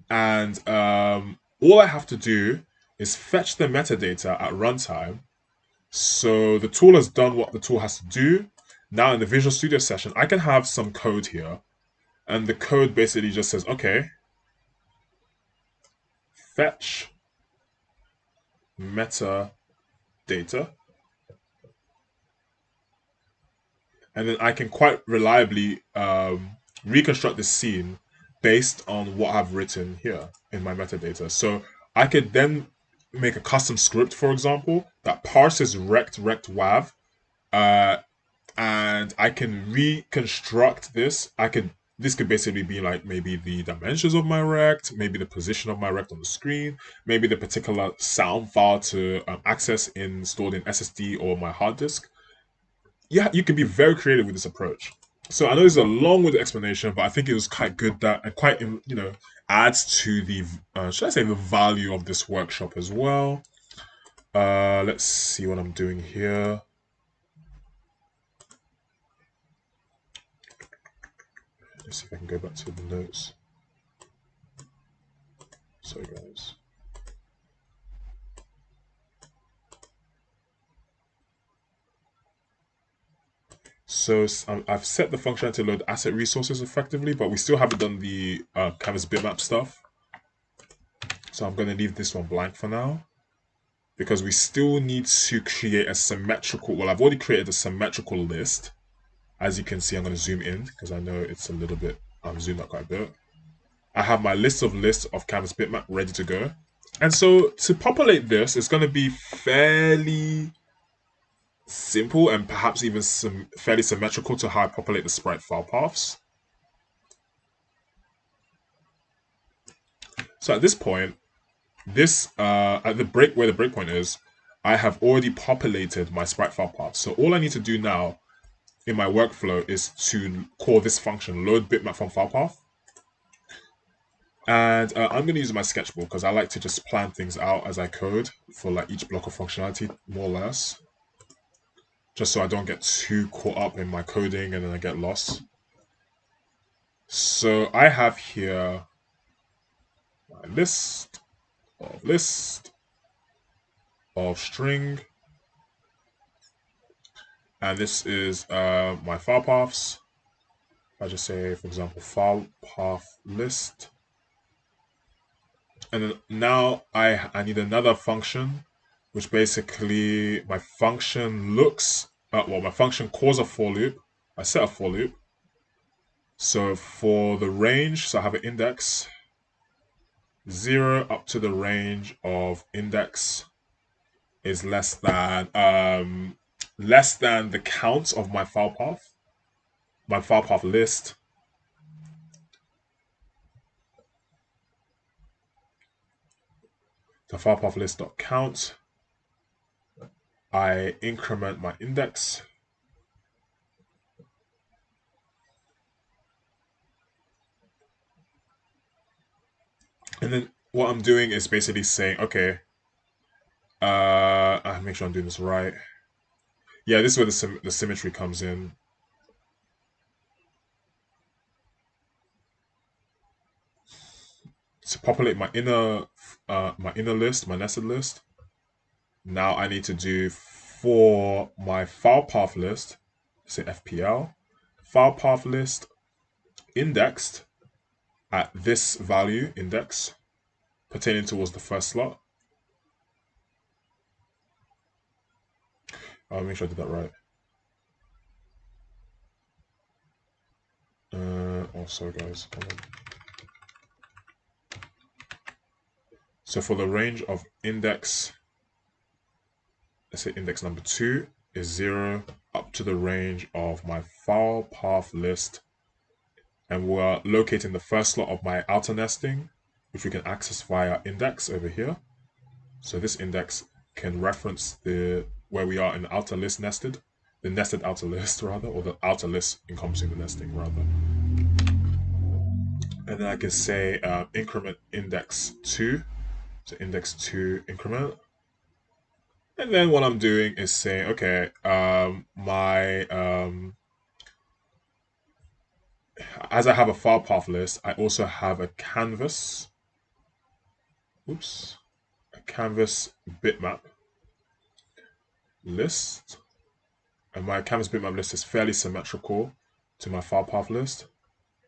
and all I have to do is fetch the metadata at runtime. So the tool has done what the tool has to do. Now in the Visual Studio session, I can have some code here, and the code basically just says, okay, fetch metadata, and then I can quite reliably reconstruct the scene based on what I've written here in my metadata. So I could then make a custom script, for example, that parses rect wav, uh, and I can reconstruct this. This could basically be like maybe the dimensions of my rect, maybe the position of my rect on the screen, maybe the particular sound file to access stored in SSD or my hard disk. Yeah, you can be very creative with this approach. So I know this is a long-winded explanation, but I think it was quite good that and quite adds to the should I say the value of this workshop as well. Let's see what I'm doing here. Let's see if I can go back to the notes. Sorry, guys. So I've set the functionality to load asset resources effectively, but we still haven't done the canvas bitmap stuff. So I'm going to leave this one blank for now, because we still need to create a symmetrical, well, I've already created a symmetrical list. As you can see, I'm going to zoom in because I know it's a little bit, I'm zoomed out quite a bit. I have my list of canvas bitmap ready to go. And so to populate this, it's going to be fairly simple and perhaps even fairly symmetrical to how I populate the sprite file paths. So at this point, at the break where the breakpoint is, I have already populated my sprite file path. So all I need to do now in my workflow is to call this function load bitmap from file path. And I'm going to use my sketchbook because I like to just plan things out as I code for like each block of functionality, more or less. Just so I don't get too caught up in my coding and then I get lost. So I have here my list of string. And this is my file paths. I just say, for example, file path list. And then now I need another function, which basically my function looks, my function calls a for loop. I set a for loop. So for the range, so I have an index 0 up to the range of index is less than the count of my file path list. The file path list dot count. I increment my index. And then what I'm doing is basically saying, okay, I make sure I'm doing this right. Yeah, this is where the symmetry comes in. To populate my inner list, my nested list. Now I need to do for my file path list, say FPL, file path list indexed at this value index pertaining towards the first slot. I'll make sure I did that right. Also, guys, so for the range of index, let's say index number 2 is 0 up to the range of my file path list, and we're locating the first slot of my outer nesting which we can access via index over here. So this index can reference where we are in the outer list nested, the nested outer list rather, or the outer list encompassing the nesting rather. And then I can say increment index 2, so index 2 increment. And then what I'm doing is saying, okay, as I have a file path list, I also have a canvas. Oops. A canvas bitmap list. And my canvas bitmap list is fairly symmetrical to my file path list,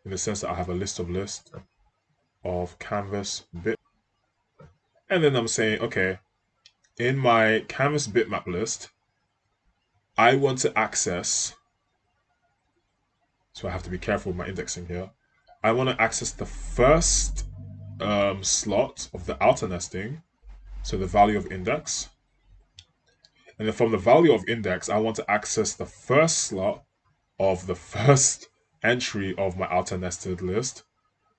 in the sense that I have a list of canvas bit. And then I'm saying, okay, in my canvas bitmap list, I want to access, so I have to be careful with my indexing here. I want to access the first slot of the outer nesting, so the value of index. And then from the value of index, I want to access the first slot of the first entry of my outer nested list.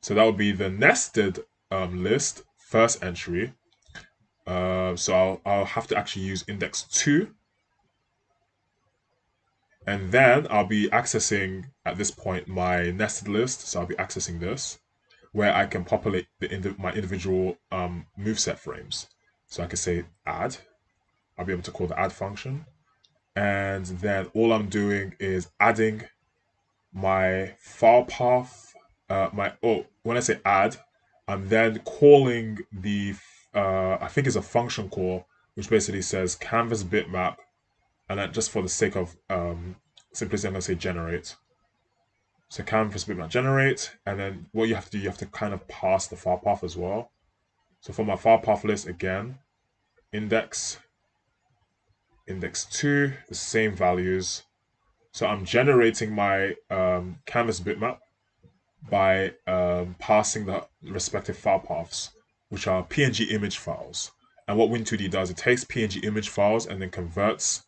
So that would be the nested list first entry. So I'll have to actually use index 2. And then I'll be accessing, at this point, my nested list. So I'll be accessing this, where I can populate my individual moveset frames. So I can say add. I'll be able to call the add function. And then all I'm doing is adding my file path. When I say add, I'm then calling the, I think it's a function call, which basically says canvas bitmap. And then just for the sake of simplicity, I'm going to say generate. So canvas bitmap generate, and then what you have to do, you have to kind of pass the file path as well. So for my file path list, again, index 2, the same values. So I'm generating my canvas bitmap by passing the respective file paths, which are PNG image files. And what Win2D does, it takes PNG image files and then converts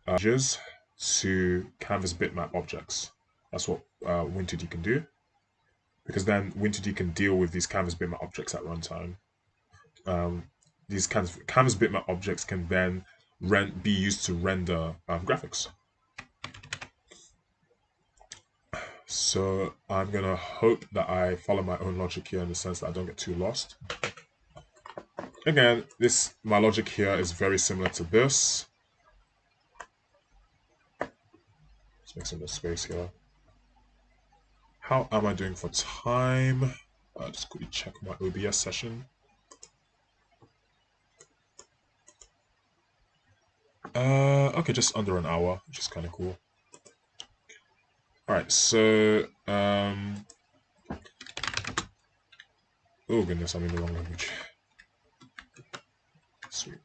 images to canvas bitmap objects. That's what Win2D can do, because then Win2D can deal with these canvas bitmap objects at runtime. These canvas bitmap objects can then be used to render graphics. So I'm gonna hope that I follow my own logic here in the sense that I don't get too lost. Again, my logic here is very similar to this. Let's make some more space here. How am I doing for time? Just quickly check my OBS session. Okay, just under an hour, which is kind of cool. All right, so oh goodness, I'm in the wrong language. Sweet.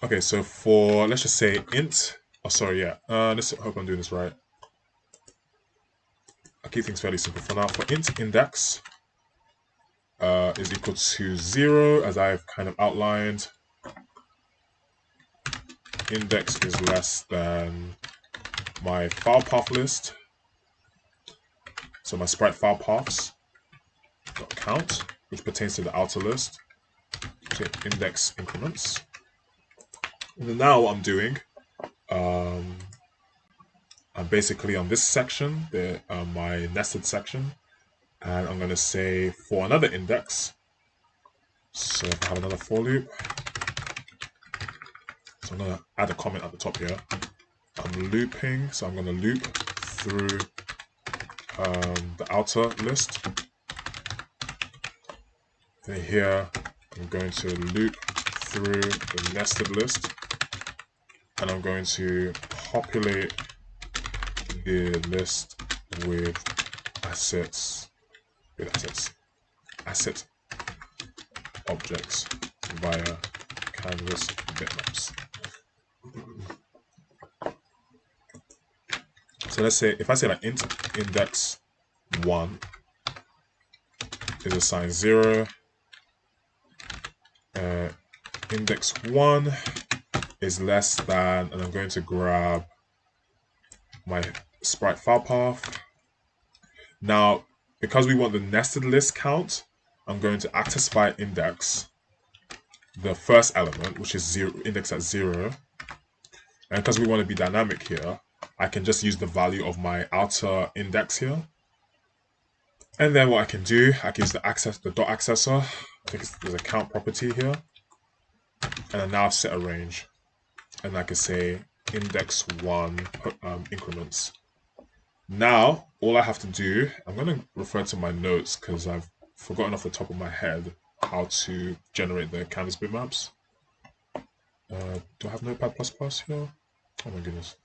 Okay, so for, let's just say int, let's hope I'm doing this right. I'll keep things fairly simple for now. For int index is equal to 0, as I've kind of outlined. Index is less than my file path list. So my sprite file paths dot count, which pertains to the outer list. So index increments. And then now what I'm doing, I'm basically on this section, my nested section, and I'm going to say for another index. So if I have another for loop, so I'm going to add a comment at the top here. I'm looping, so I'm going to loop through the outer list. And here I'm going to loop through the nested list, and I'm going to populate the list with asset objects via canvas bitmaps. So let's say, if I say that int index 1 is assigned 0, index1 is less than, and I'm going to grab my sprite file path. Now, because we want the nested list count, I'm going to access by index the first element, which is 0, index at 0. And because we want to be dynamic here, I can just use the value of my outer index here. And then what I can do, I can use the dot accessor. I think there's a count property here. And then now set a range. And I can say index1 increments. Now, all I have to do, I'm going to refer to my notes because I've forgotten off the top of my head how to generate the canvas bitmaps. Do I have Notepad++ here? Oh my goodness.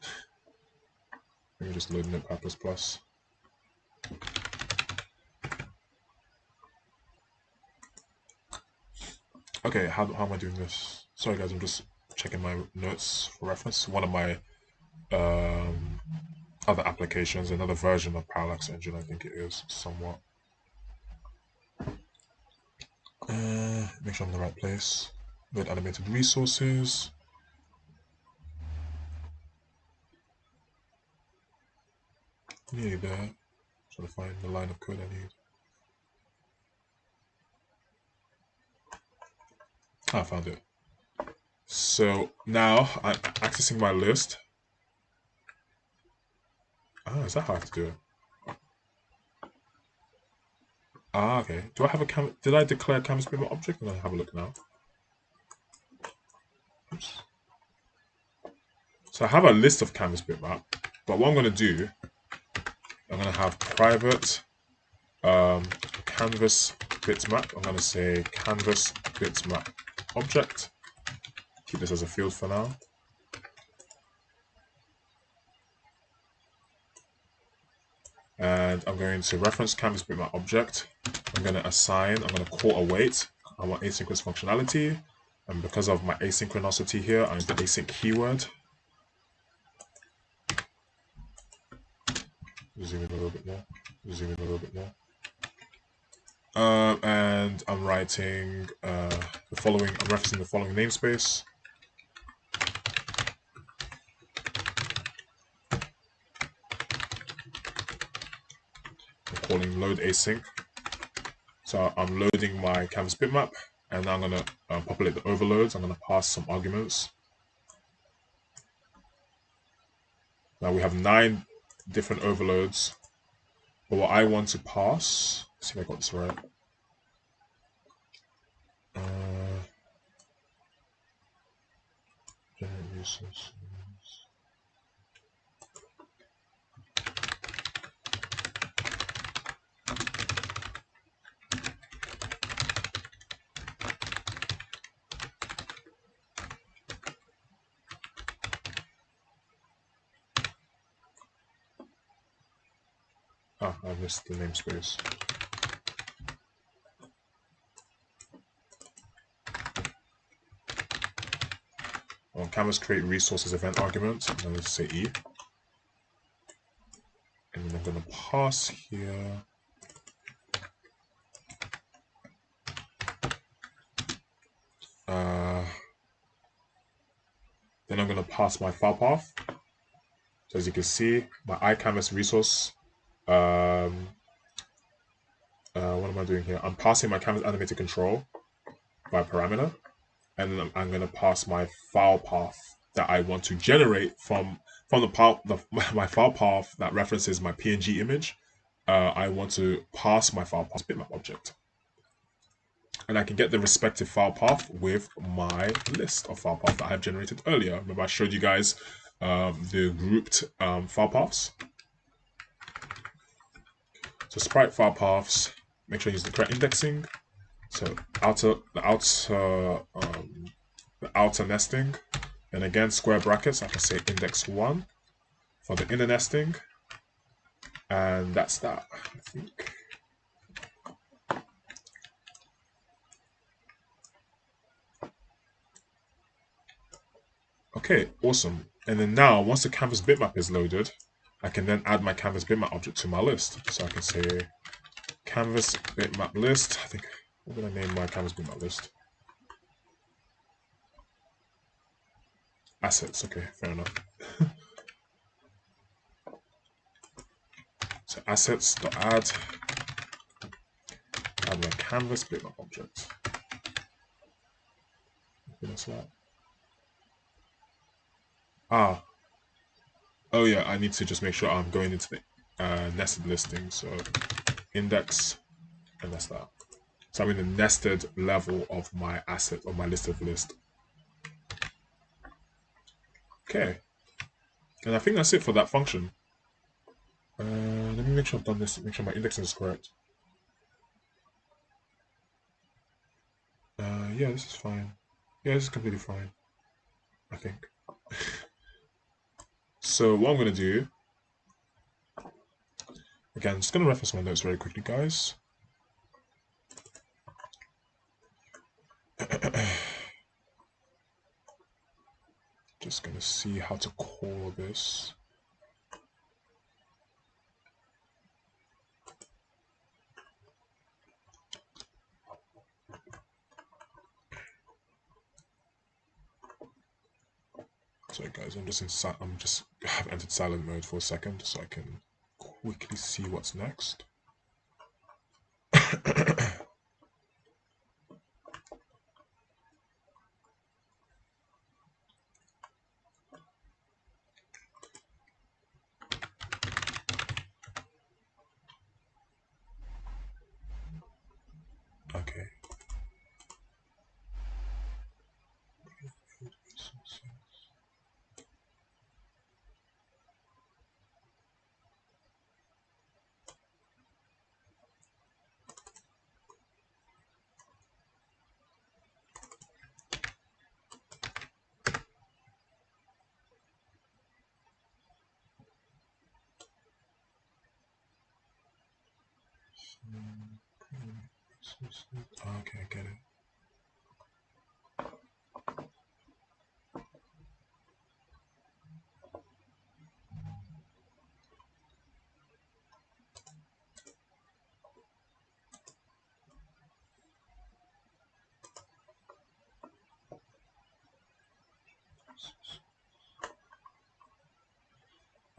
Let me just load Notepad++. Okay, how am I doing this? Sorry guys, I'm just checking my notes for reference. One of my other applications, another version of Parallax Engine, I think it is, somewhat. Make sure I'm in the right place. Load animated resources. Nearly there. Trying to find the line of code I need. I found it. So now I'm accessing my list. Is that how I have to do it? Okay. Do I have a did I declare canvas bitmap object? I'm gonna have a look now. Oops. So I have a list of canvas bitmap, but what I'm gonna do, I'm gonna have private canvas bitmap. I'm gonna say canvas bitmap object. Keep this as a field for now. And I'm going to reference canvas bitmap object. I'm going to call await. I want asynchronous functionality. And because of my asynchronicity here, I use the async keyword. Zoom in a little bit more. Zoom in a little bit more. And I'm writing I'm referencing the following namespace. Calling load async. So I'm loading my canvas bitmap, and now I'm going to populate the overloads. I'm going to pass some arguments. Now we have 9 different overloads, but what I want to pass, let's see if I got this right. Generate resources. I missed the namespace. On canvas create resources event argument, I'm going to say E. And then I'm going to pass here. Then I'm going to pass my file path. So as you can see, my iCanvas resource. What am I doing here? I'm passing my canvas animated control by parameter, and then I'm going to pass my file path that I want to generate from my file path that references my PNG image. I want to pass my file path bitmap object, and I can get the respective file path with my list of file paths that I have generated earlier. Remember, I showed you guys the grouped file paths. So sprite file paths, make sure you use the correct indexing. So the outer nesting, and again square brackets, I can say index1 for the inner nesting, and that's that, I think. Okay, awesome. And then now, once the canvas bitmap is loaded, I can then add my canvas bitmap object to my list. So I can say canvas bitmap list. I think, what did I name my canvas bitmap list? assets. Okay, fair enough. So assets.add, add my canvas bitmap object. What's that? Ah, oh yeah, I need to just make sure I'm going into the nested listing. So index, and that's that. So I'm in the nested level of my asset, of my listed list. Okay. And I think that's it for that function. Let me make sure I've done this, make sure my indexing is correct. Yeah, this is fine. Yeah, this is completely fine, I think. So what I'm going to do, again, just going to reference my notes very quickly, guys. Just going to see how to call this. Sorry guys, I'm just have entered silent mode for a second so I can quickly see what's next. Okay. Okay, I get it.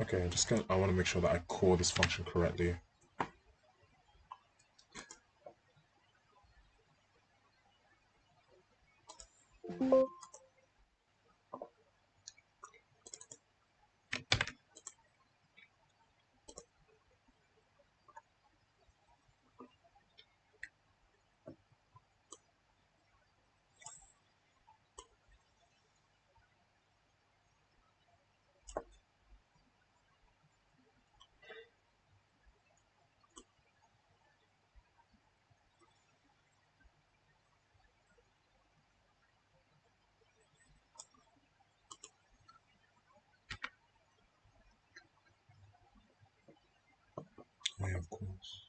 Okay, I want to make sure that I call this function correctly. Yeah, of course.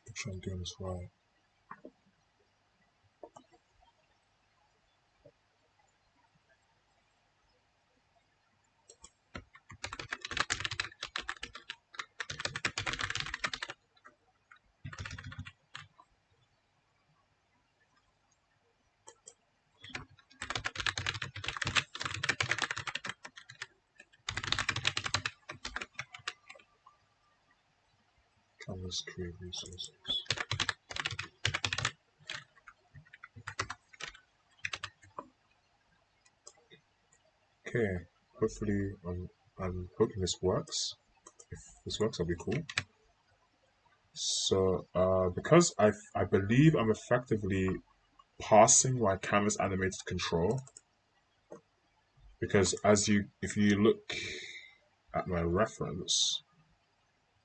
Make sure I'm doing this right. Canvas create resources. Okay, hopefully, I'm hoping this works. If this works, that'll be cool. So, because I believe I'm effectively passing my canvas animated control, because if you look at my reference,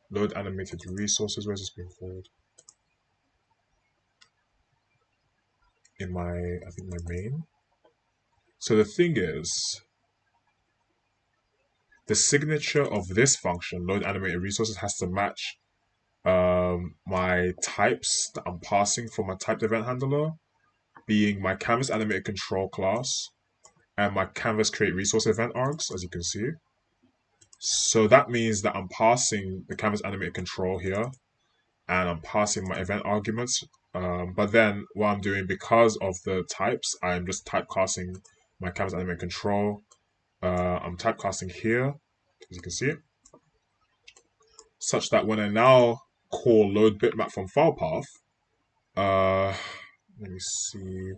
load animated resources, where's this being called? In my, I think my main. So the thing is, the signature of this function, load animated resources, has to match my types that I'm passing from my typed event handler, being my canvas animated control class and my canvas create resource event args, as you can see. So that means that I'm passing the canvas animated control here, and I'm passing my event arguments. But then what I'm doing, because of the types, I'm just typecasting my canvas animated control. I'm typecasting here, as you can see, such that when I now call load bitmap from file path, let me see.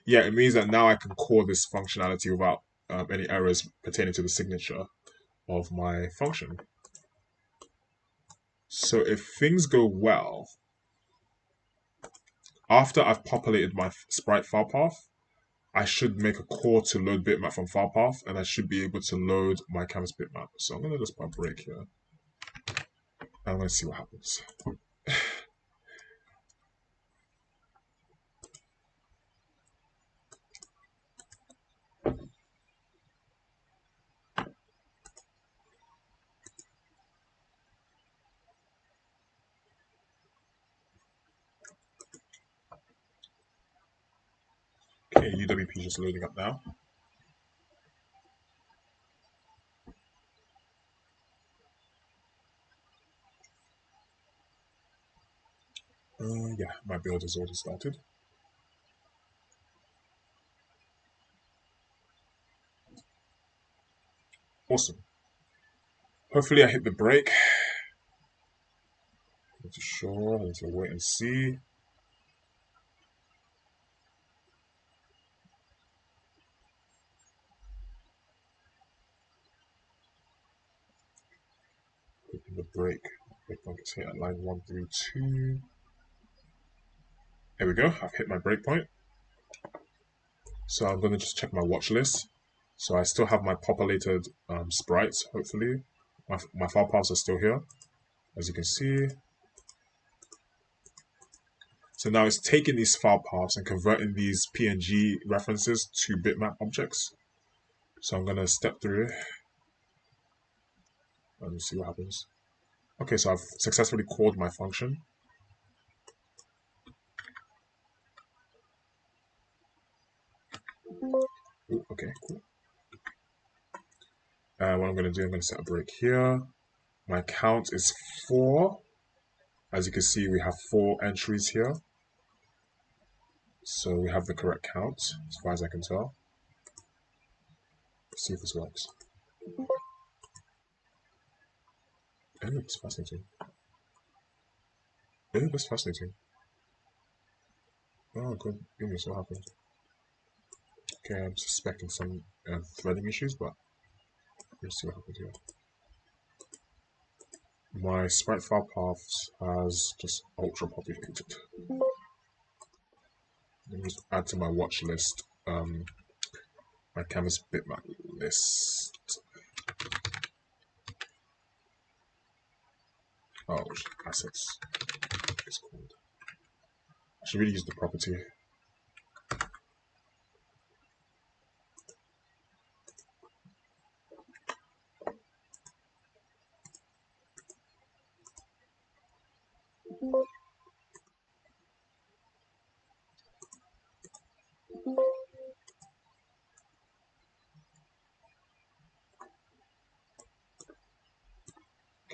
Yeah, it means that now I can call this functionality without any errors pertaining to the signature of my function. So if things go well, after I've populated my sprite file path, I should make a call to load bitmap from file path, and I should be able to load my canvas bitmap. So I'm going to just put a break here. I'm going to see what happens. Okay, UWP just loading up now. Yeah, my build has already started. Awesome. Hopefully I hit the break. Not too sure. I need to wait and see. Hitting the break. Breakpoint gets hit at line 132. There we go. I've hit my breakpoint. So I'm going to just check my watch list. So I still have my populated sprites, hopefully. My file paths are still here, as you can see. So now it's taking these file paths and converting these PNG references to bitmap objects. So I'm going to step through and see what happens. Okay, so I've successfully called my function. Ooh, okay, cool. What I'm going to do, I'm going to set a break here. My count is 4. As you can see, we have 4 entries here. So we have the correct count, as far as I can tell. Let's see if this works. Oh, that's fascinating. Oh, that's fascinating. Oh, good. Goodness, what happened? Okay, I'm suspecting some threading issues, but let's see what happens here. My sprite file paths has just ultra populated. Let me just add to my watch list my canvas bitmap list. Oh, assets. It's called. I should really use the property.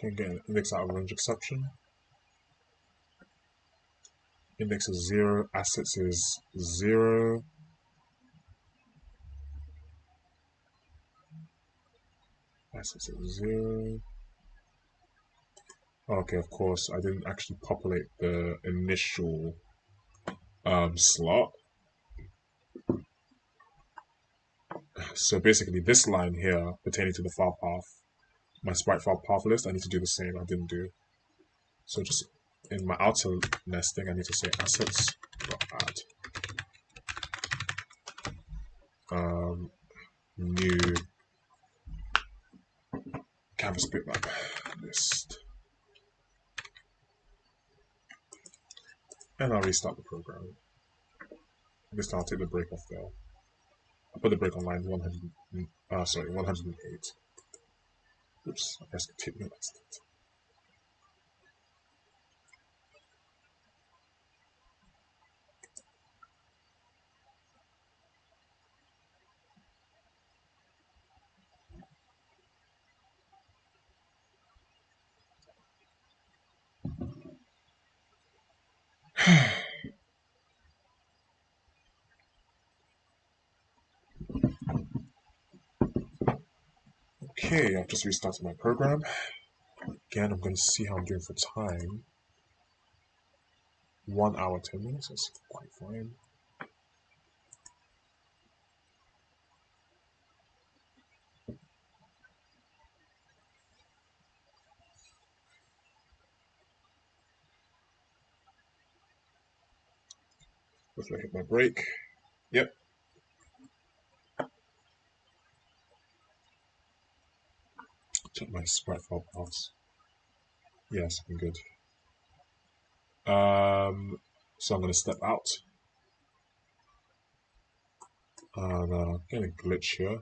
Okay, get an index out of range exception. Index is 0, assets is 0. Assets is 0. Okay, of course, I didn't actually populate the initial slot. So basically this line here pertaining to the file path, my sprite file path list, I need to do the same. I didn't do. So just in my outer nesting, I need to say assets.add. new canvas bitmap list. And I'll restart the program. This time I'll take the break off there. I'll put the break on line 108. Oops, I pressed continue. That's it. Okay, I've just restarted my program. Again, I'm going to see how I'm doing for time. 1 hour, 10 minutes, that's quite fine. Before I hit my break. Yep. Check my sprite file paths. Yes, I'm good. So I'm going to step out. And get a glitch here.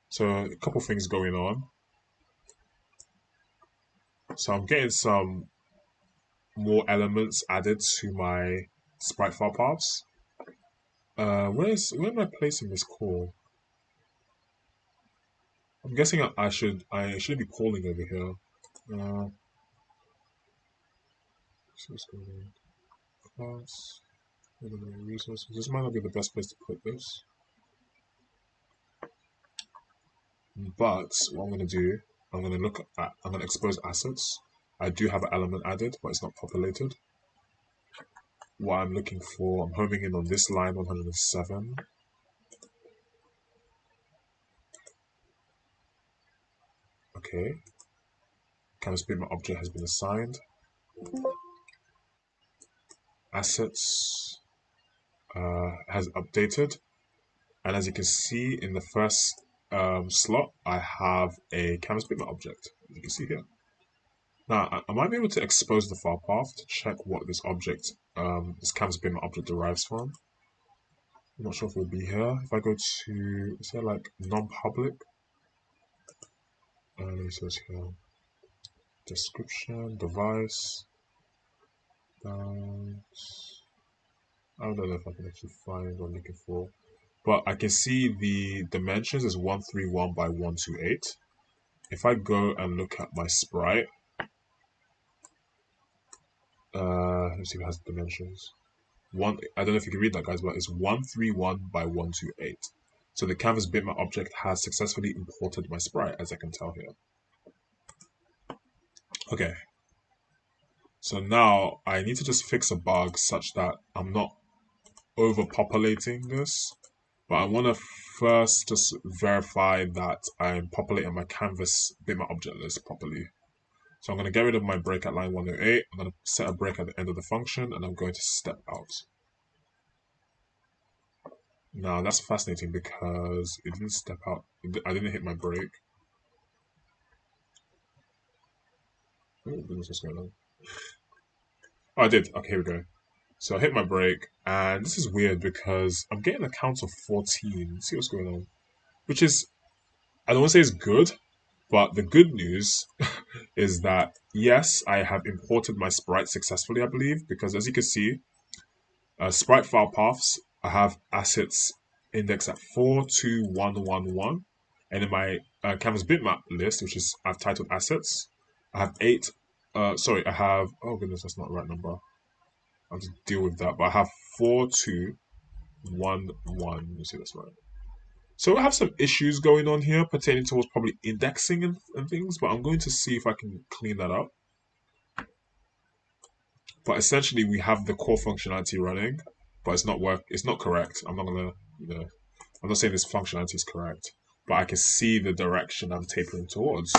So a couple things going on. So I'm getting some more elements added to my sprite file paths. Where am I placing this call? I'm guessing I shouldn't be calling over here. So what's going on? Class, resources. This might not be the best place to put this. But what I'm going to do, I'm going to expose assets. I do have an element added, but it's not populated. What I'm looking for, I'm homing in on this line 107. Okay. Canvas bitmap object has been assigned. Assets has updated. And as you can see in the first slot, I have a canvas bitmap object. You can see here. Now, I might be able to expose the file path to check what this object, this canvas bitmap object derives from. I'm not sure if it'll be here. If I go to, is there like non-public? Let me search here. Description, device. I don't know if I can actually find what I'm looking for. But I can see the dimensions is 131 by 128. If I go and look at my sprite, let's see if it has dimensions. I don't know if you can read that, guys, but it's 131 by 128. So the canvas bitmap object has successfully imported my sprite, as I can tell here. Okay. So now I need to just fix a bug such that I'm not overpopulating this. But I want to first just verify that I'm populating my canvas bitmap object list properly. So I'm going to get rid of my break at line 108. I'm going to set a break at the end of the function, and I'm going to step out. Now that's fascinating because it didn't step out. I didn't hit my break. Oh goodness, what's going on? Oh, I did. Okay, here we go. So I hit my break, and this is weird because I'm getting a count of 14. Let's see what's going on. Which is, I don't want to say it's good, but the good news is that, yes, I have imported my sprite successfully, I believe, because as you can see, sprite file paths, I have assets indexed at 42111. And in my canvas bitmap list, which is I've titled assets, I have I have, oh goodness, that's not the right number. I'll just deal with that. But I have 4211. Let me see that's right. So I have some issues going on here pertaining towards probably indexing and things, but I'm going to see if I can clean that up. But essentially, we have the core functionality running, but it's not correct. I'm not gonna, I'm not saying this functionality is correct, but I can see the direction I'm tapering towards.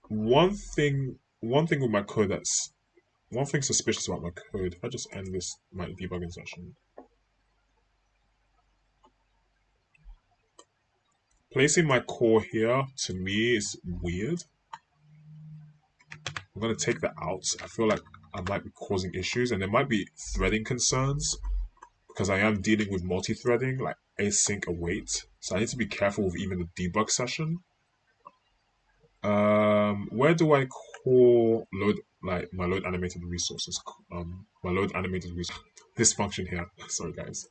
One thing with my code one thing suspicious about my code. If I just end my debugging session. Placing my core here, to me, is weird. I'm going to take that out. I feel like I might be causing issues, and there might be threading concerns because I am dealing with multi-threading, like async await. So I need to be careful with even the debug session. Where do I call load, like my load animated resources? My load animated resources. This function here. Sorry, guys.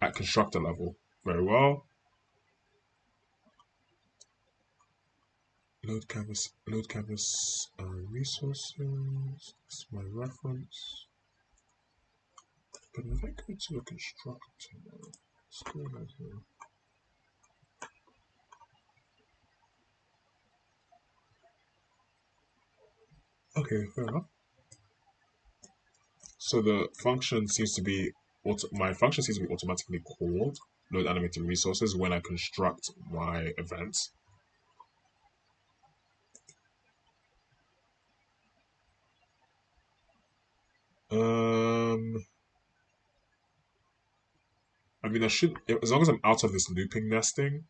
At constructor level. Very well. Load canvas resources. That's my reference. But if I go to a constructor, let's go right here. Okay, fair enough. So the function seems to be my function seems to be automatically called load animated resources when I construct my events. I mean, I should, as long as I'm out of this looping nesting,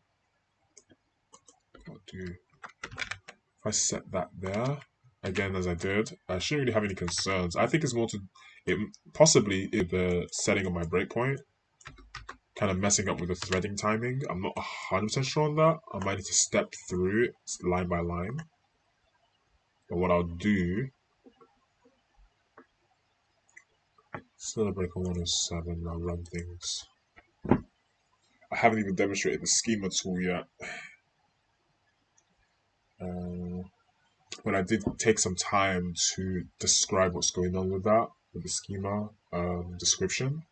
I'll do, if I set that there, again, as I did, I shouldn't really have any concerns. I think it's more to, possibly the setting of my breakpoint, kind of messing up with the threading timing. I'm not 100% sure on that. I might need to step through it line by line. But what I'll do, still break on 107, I'll run things. I haven't even demonstrated the schema tool yet. But I did take some time to describe what's going on with that, with the schema description.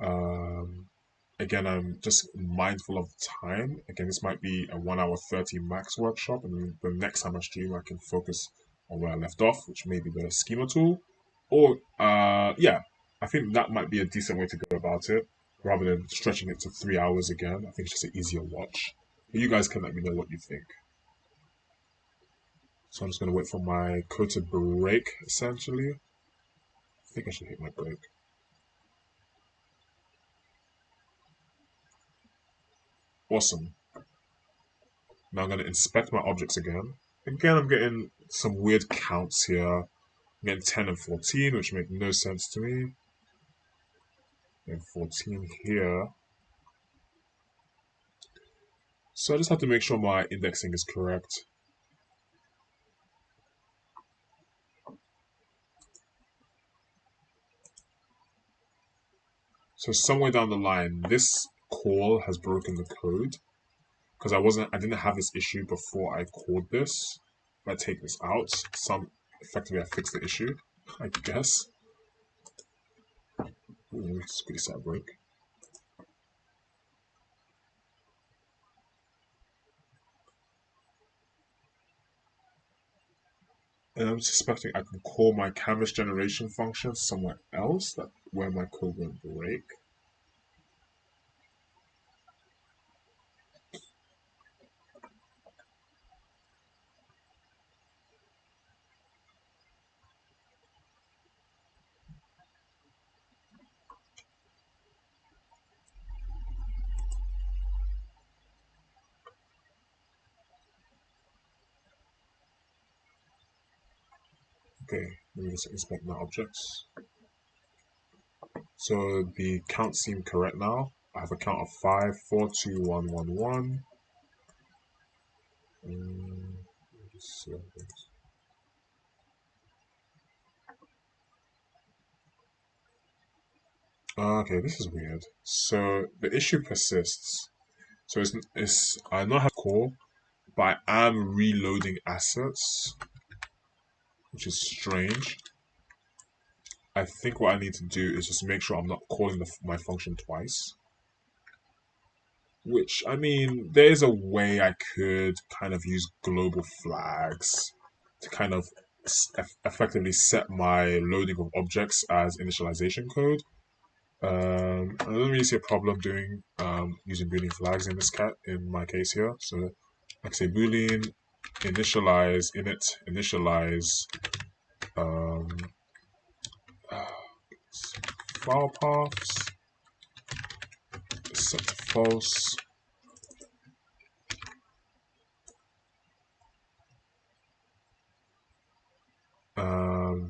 Again, I'm just mindful of time. Again, this might be a 1 hour 30 max workshop, and the next time I stream, I can focus on where I left off, which may be the schema tool. Or, yeah, I think that might be a decent way to go about it, rather than stretching it to 3 hours again. I think it's just an easier watch. But you guys can let me know what you think. So I'm just going to wait for my code to break, essentially. I think I should hit my break. Awesome. Now I'm going to inspect my objects again. Again, I'm getting some weird counts here. I'm getting 10 and 14, which make no sense to me. And 14 here. So I just have to make sure my indexing is correct. So somewhere down the line, this call has broken the code because I didn't have this issue before I called this. If I take this out, effectively I fixed the issue, I guess. Ooh, let me squeeze that break. And I'm suspecting I can call my canvas generation function somewhere else, where my code won't break. Okay, let me just inspect my objects. So the counts seem correct now. I have a count of 5, 4, 2, 1, 1, 1. Okay, this is weird. So the issue persists. So I not have core, but I am reloading assets, which is strange. I think what I need to do is just make sure I'm not calling my function twice. Which, I mean, there's a way I could kind of use global flags to kind of effectively set my loading of objects as initialization code. I don't really see a problem doing using Boolean flags in my case here. So I can say Boolean initialize init initialize um, file paths, set to false.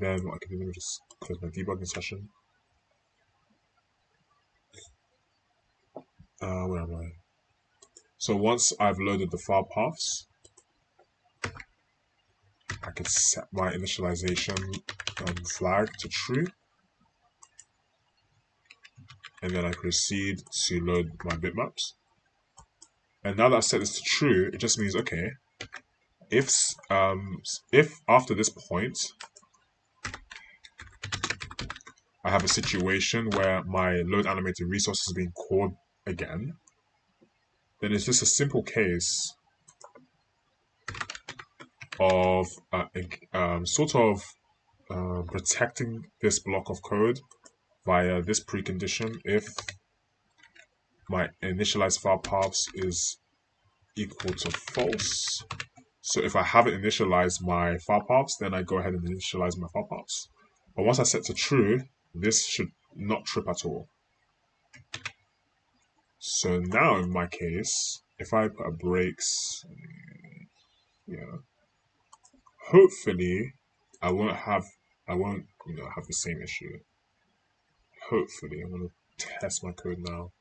Then what I can do, let me just close my debugging session. Where am I? So once I've loaded the file paths, I can set my initialization flag to true, and then I proceed to load my bitmaps. And now that I've set this to true, it just means, okay, if after this point I have a situation where my load animated resource is being called again, then it's just a simple case of protecting this block of code via this precondition if my initialized file paths is equal to false. So if I haven't initialized my file paths, then I go ahead and initialize my file paths. But once I set to true, this should not trip at all. So now in my case, if I put a breaks, yeah, hopefully I won't have the same issue. Hopefully, I'm gonna test my code now.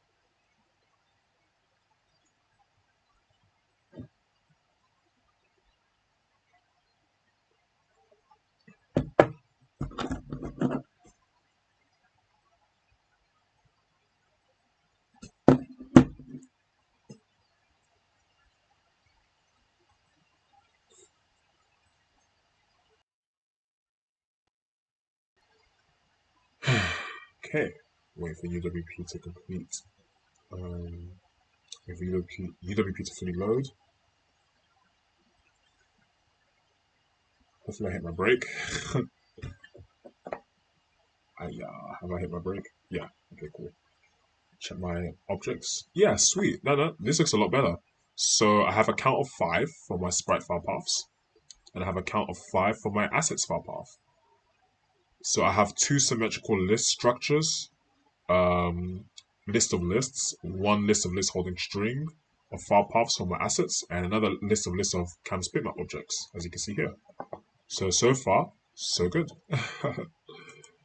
Okay, wait for UWP to complete. Wait for UWP to fully load. Hopefully I hit my break. Have I hit my break? Yeah, okay, cool. Check my objects. Yeah, sweet. No, this looks a lot better. So I have a count of 5 for my sprite file paths, and I have a count of 5 for my assets file path. So I have 2 symmetrical list structures, list of lists, one list of lists holding string of file paths for my assets, and another list of lists of canvas bitmap objects, as you can see here. So far, so good.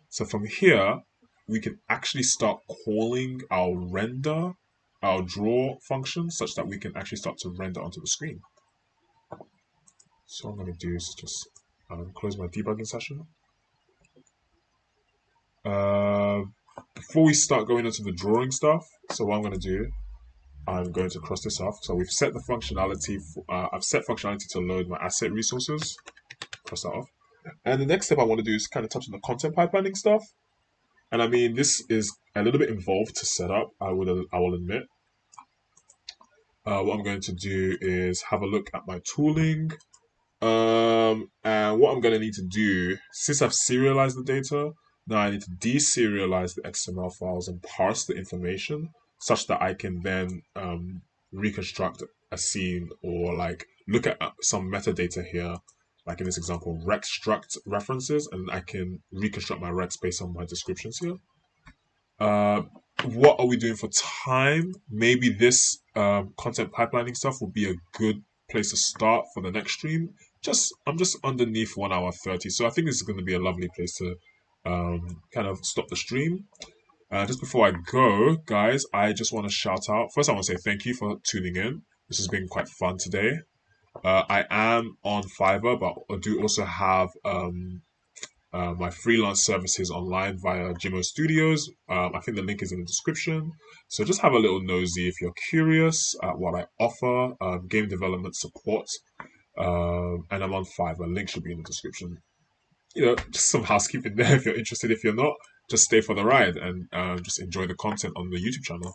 So from here, we can actually start calling our draw function such that we can actually start to render onto the screen. So what I'm going to do is just close my debugging session. Before we start going into the drawing stuff, so what I'm going to do, I'm going to cross this off. So we've set the functionality, I've set functionality to load my asset resources. Cross that off. And the next step I want to do is kind of touch on the content pipelining stuff. And I mean, this is a little bit involved to set up, I will admit. What I'm going to do is have a look at my tooling. And what I'm going to need to do, since I've serialized the data, now I need to deserialize the XML files and parse the information such that I can then reconstruct a scene or like look at some metadata here, like in this example, rec struct references, and I can reconstruct my recs based on my descriptions here. What are we doing for time? Maybe this content pipelining stuff will be a good place to start for the next stream. I'm just underneath 1 hour 30, so I think this is going to be a lovely place to kind of stop the stream. Just before I go, guys, I just want to shout out. First, I want to say thank you for tuning in. This has been quite fun today. I am on Fiverr, but I do also have my freelance services online via Jimo Studios. I think the link is in the description. So just have a little nosy if you're curious at what I offer, game development support, and I'm on Fiverr. Link should be in the description. Just some housekeeping there if you're interested. If you're not, just stay for the ride and just enjoy the content on the YouTube channel.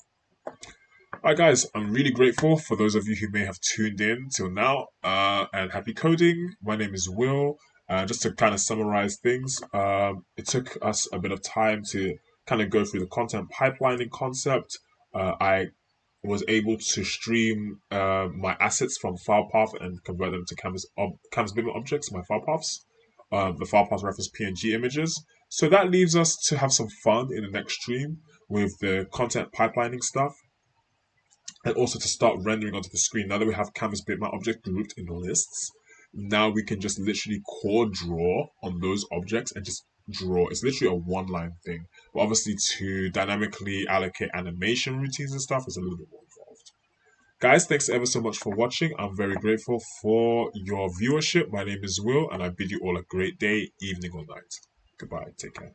Alright guys, I'm really grateful for those of you who may have tuned in till now, and happy coding. My name is Will. Just to kind of summarize things, it took us a bit of time to kind of go through the content pipelining concept. I was able to stream my assets from file path and convert them to canvas bitmap objects, my file paths. the file path reference PNG images. So that leaves us to have some fun in the next stream with the content pipelining stuff, and also to start rendering onto the screen. Now that we have canvas bitmap object grouped in lists, now we can just literally core draw on those objects and just draw. It's literally a one-line thing. But obviously to dynamically allocate animation routines and stuff is a little bit more involved. Guys, thanks ever so much for watching. I'm very grateful for your viewership. My name is Will, and I bid you all a great day, evening, or night. Goodbye. Take care.